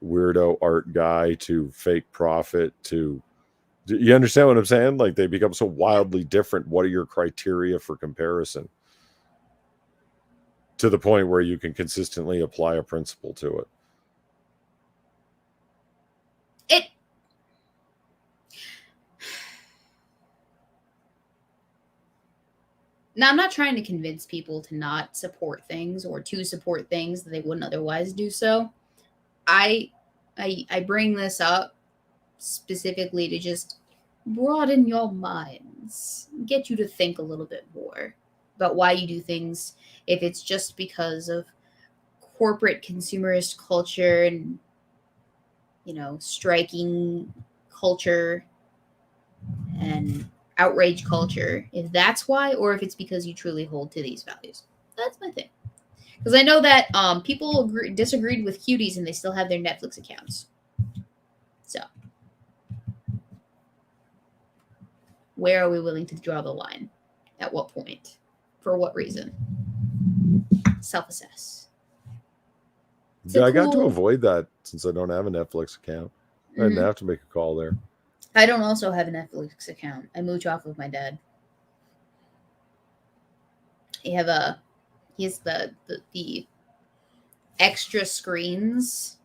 weirdo art guy to fake prophet to, do you understand what I'm saying? Like they become so wildly different. What are your criteria for comparison to the point where you can consistently apply a principle to it? Now, I'm not trying to convince people to not support things or to support things that they wouldn't otherwise do so. I I bring this up specifically to just broaden your minds, get you to think a little bit more about why you do things. If it's just because of corporate consumerist culture and striking culture and outrage culture, if that's why, or if it's because you truly hold to these values. That's my thing. Because I know that people disagreed with cuties and they still have their Netflix accounts. So, where are we willing to draw the line? At what point? For what reason? Self-assess. I got to avoid that since I don't have a Netflix account. I didn't have to make a call there. I don't also have a Netflix account. I mooch off of my dad. He has the extra screens.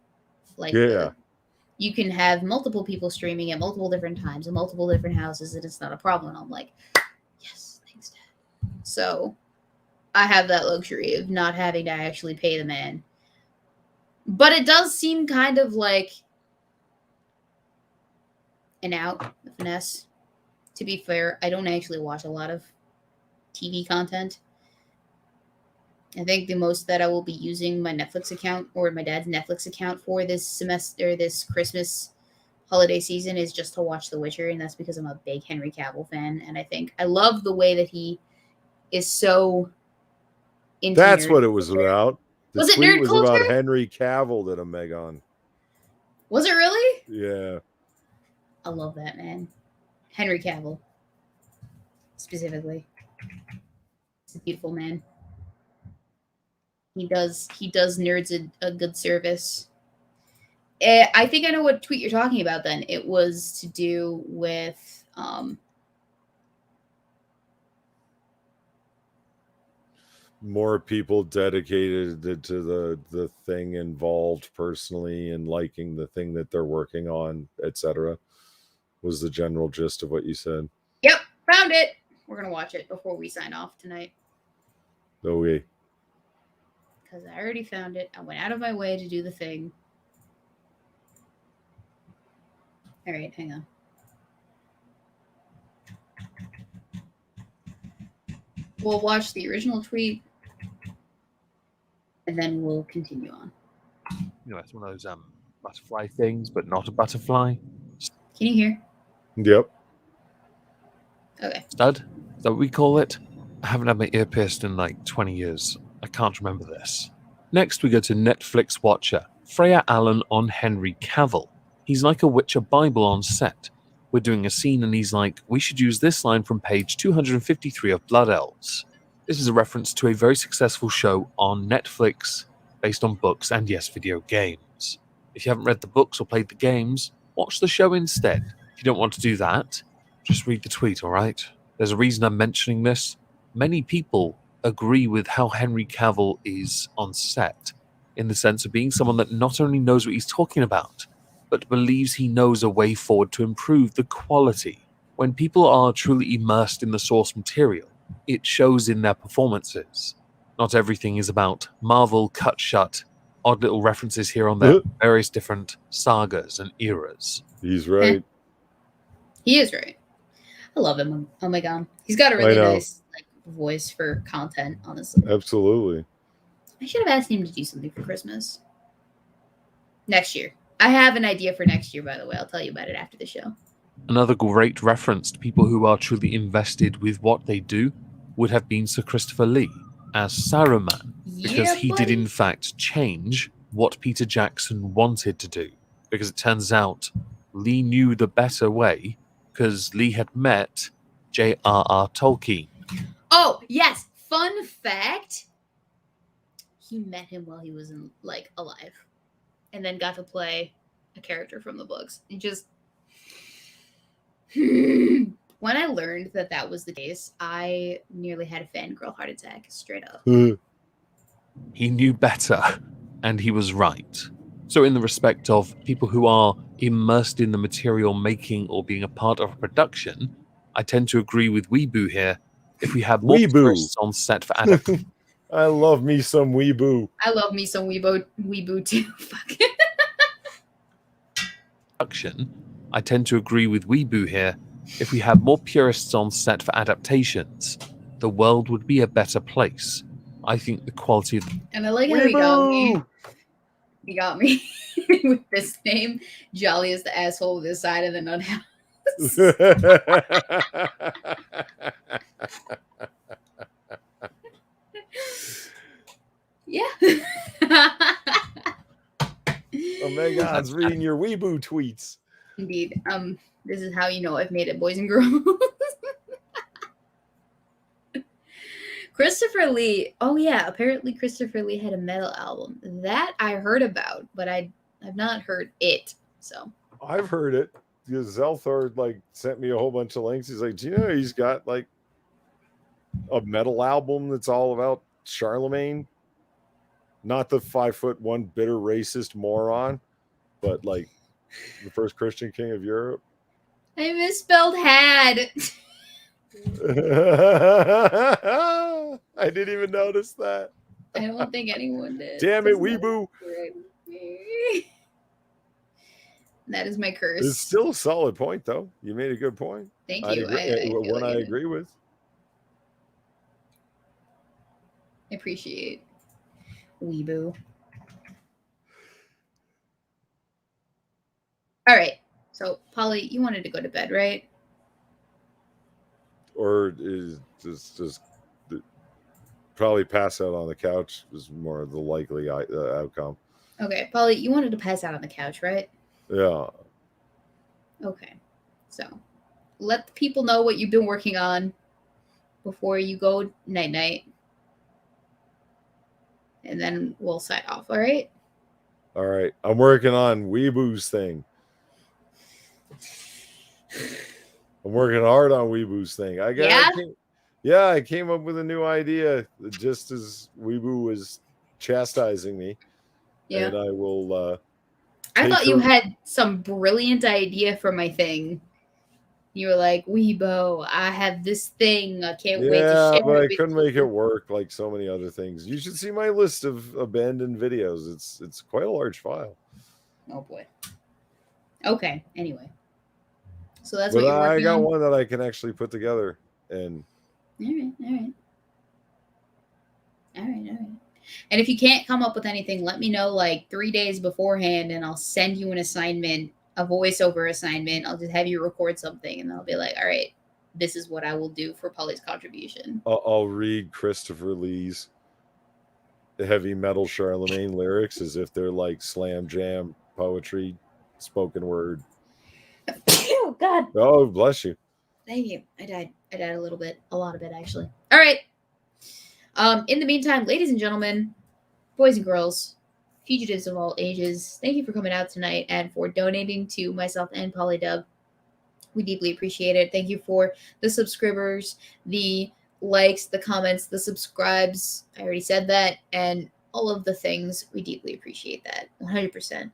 You can have multiple people streaming at multiple different times in multiple different houses, and it's not a problem. I'm like, yes, thanks, Dad. So I have that luxury of not having to actually pay the man. But it does seem kind of like an out, a finesse. To be fair, I don't actually watch a lot of TV content. I think the most that I will be using my Netflix account or my dad's Netflix account for this semester, this Christmas holiday season, is just to watch The Witcher, and that's because I'm a big Henry Cavill fan, and I love the way that he is so into That's nerd what it was culture. about. The Was it tweet nerd was culture? about Henry Cavill that I'm Megan. Was it really? Yeah. I love that, man. Henry Cavill. Specifically. He's a beautiful man. He does nerds a good service. I think I know what tweet you're talking about then. It was to do with more people dedicated to the thing involved personally and liking the thing that they're working on, etc. was the general gist of what you said. Yep, found it. We're going to watch it before we sign off tonight. Okay. Because I already found it. I went out of my way to do the thing. All right, hang on. We'll watch the original tweet, and then we'll continue on. It's one of those butterfly things, but not a butterfly. Can you hear? Yep. Okay. Stud? Is that what we call it? I haven't had my ear pierced in like 20 years. I can't remember this. Next, we go to Netflix Watcher, Freya Allen on Henry Cavill. He's like a Witcher Bible on set. We're doing a scene and he's like, we should use this line from page 253 of Blood Elves. This is a reference to a very successful show on Netflix based on books and, yes, video games. If you haven't read the books or played the games, watch the show instead. If you don't want to do that, just read the tweet, all right? There's a reason I'm mentioning this. Many people agree with how Henry Cavill is on set, in the sense of being someone that not only knows what he's talking about, but believes he knows a way forward to improve the quality. When people are truly immersed in the source material, it shows in their performances. Not everything is about Marvel cut shut, odd little references here on there, various different sagas and eras. He's right. He is right. I love him. Oh my god. He's got a really nice voice for content, honestly. Absolutely. I should have asked him to do something for Christmas. Next year. I have an idea for next year, by the way. I'll tell you about it after the show. Another great reference to people who are truly invested with what they do would have been Sir Christopher Lee as Saruman, because he did in fact change what Peter Jackson wanted to do, because it turns out Lee knew the better way, because Lee had met J.R.R. Tolkien. Oh, yes. Fun fact. He met him while he was alive, and then got to play a character from the books. And just when I learned that was the case, I nearly had a fangirl heart attack, straight up. He knew better, and he was right. So in the respect of people who are immersed in the material making or being a part of a production, I tend to agree with Weebo here. if we had more Weebo. tourists on set for adaptation. I love me some Weebo. I love me some Weebo too. Fuck it. I tend to agree with Weebo here. If we had more purists on set for adaptations, the world would be a better place. I think the quality of And I like how he got me. Weebo. He got me with this name. Jolly is the asshole with his side of the nut house. Yeah. Omegon's reading your Weebo tweets. Indeed. This is how you know I've made it, boys and girls. Christopher Lee. Oh yeah, apparently Christopher Lee had a metal album. That I heard about, but I've not heard it. So I've heard it. Because Zelthor like sent me a whole bunch of links. He's like, do you know he's got like a metal album that's all about Charlemagne? Not the 5'1" bitter racist moron, but like the first Christian king of Europe. I misspelled had. I didn't even notice that. I don't think anyone did. Damn it, Weebo. That is my curse. It's still a solid point, though. You made a good point. Thank you. One I agree with. I appreciate Weebo. All right. So, Polly, you wanted to go to bed, right? Or is just probably pass out on the couch is more the likely outcome. Okay, Polly, you wanted to pass out on the couch, right? Yeah. Okay. So, let the people know what you've been working on before you go night-night. And then we'll sign off, all right? All right. I'm working on Weebo's thing. I'm working hard on Weebo's thing. I came up with a new idea just as Weebo was chastising me. Yeah. And I will I thought you had some brilliant idea for my thing. You were like, Weebo, I have this thing. I can't wait to share it. But I couldn't make it work like so many other things. You should see my list of abandoned videos. It's quite a large file. Oh boy. Okay. Anyway. So that's but what you're working I got on? one that I can actually put together. And All right. And if you can't come up with anything, let me know like 3 days beforehand and I'll send you an assignment, a voiceover assignment. I'll just have you record something and I'll be like, all right, this is what I will do for Polly's contribution. I'll read Christopher Lee's heavy metal Charlemagne lyrics as if they're like slam jam poetry, spoken word. Oh, God. Oh, bless you. Thank you. I died a little bit, a lot of it actually. All right. In the meantime, ladies and gentlemen, boys and girls, fugitives of all ages, thank you for coming out tonight and for donating to myself and Polydub. We deeply appreciate it. Thank you for the subscribers, the likes, the comments, the subscribes. I already said that, and all of the things. We deeply appreciate that. 100%.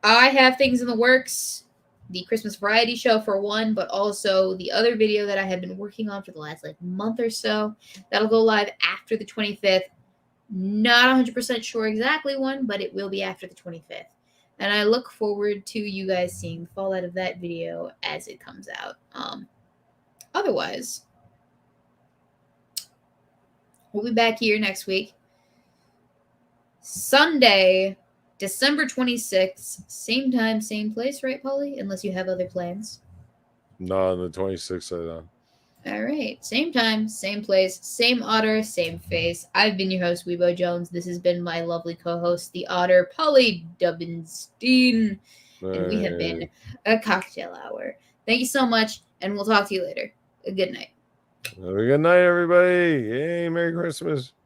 I have things in the works. The Christmas variety show for one, but also the other video that I have been working on for the last month or so. That'll go live after the 25th. Not 100% sure exactly when, but it will be after the 25th. And I look forward to you guys seeing the fallout of that video as it comes out. Otherwise, we'll be back here next week. Sunday, December 26th, same time, same place, right, Polly? Unless you have other plans. No, on the 26th, I don't. All right. Same time, same place, same otter, same face. I've been your host, Weebo Jones. This has been my lovely co-host, the otter, Polly Dubbenstein. And we have been a cocktail hour. Thank you so much, and we'll talk to you later. Good night. Have a good night, everybody. Yay, Merry Christmas.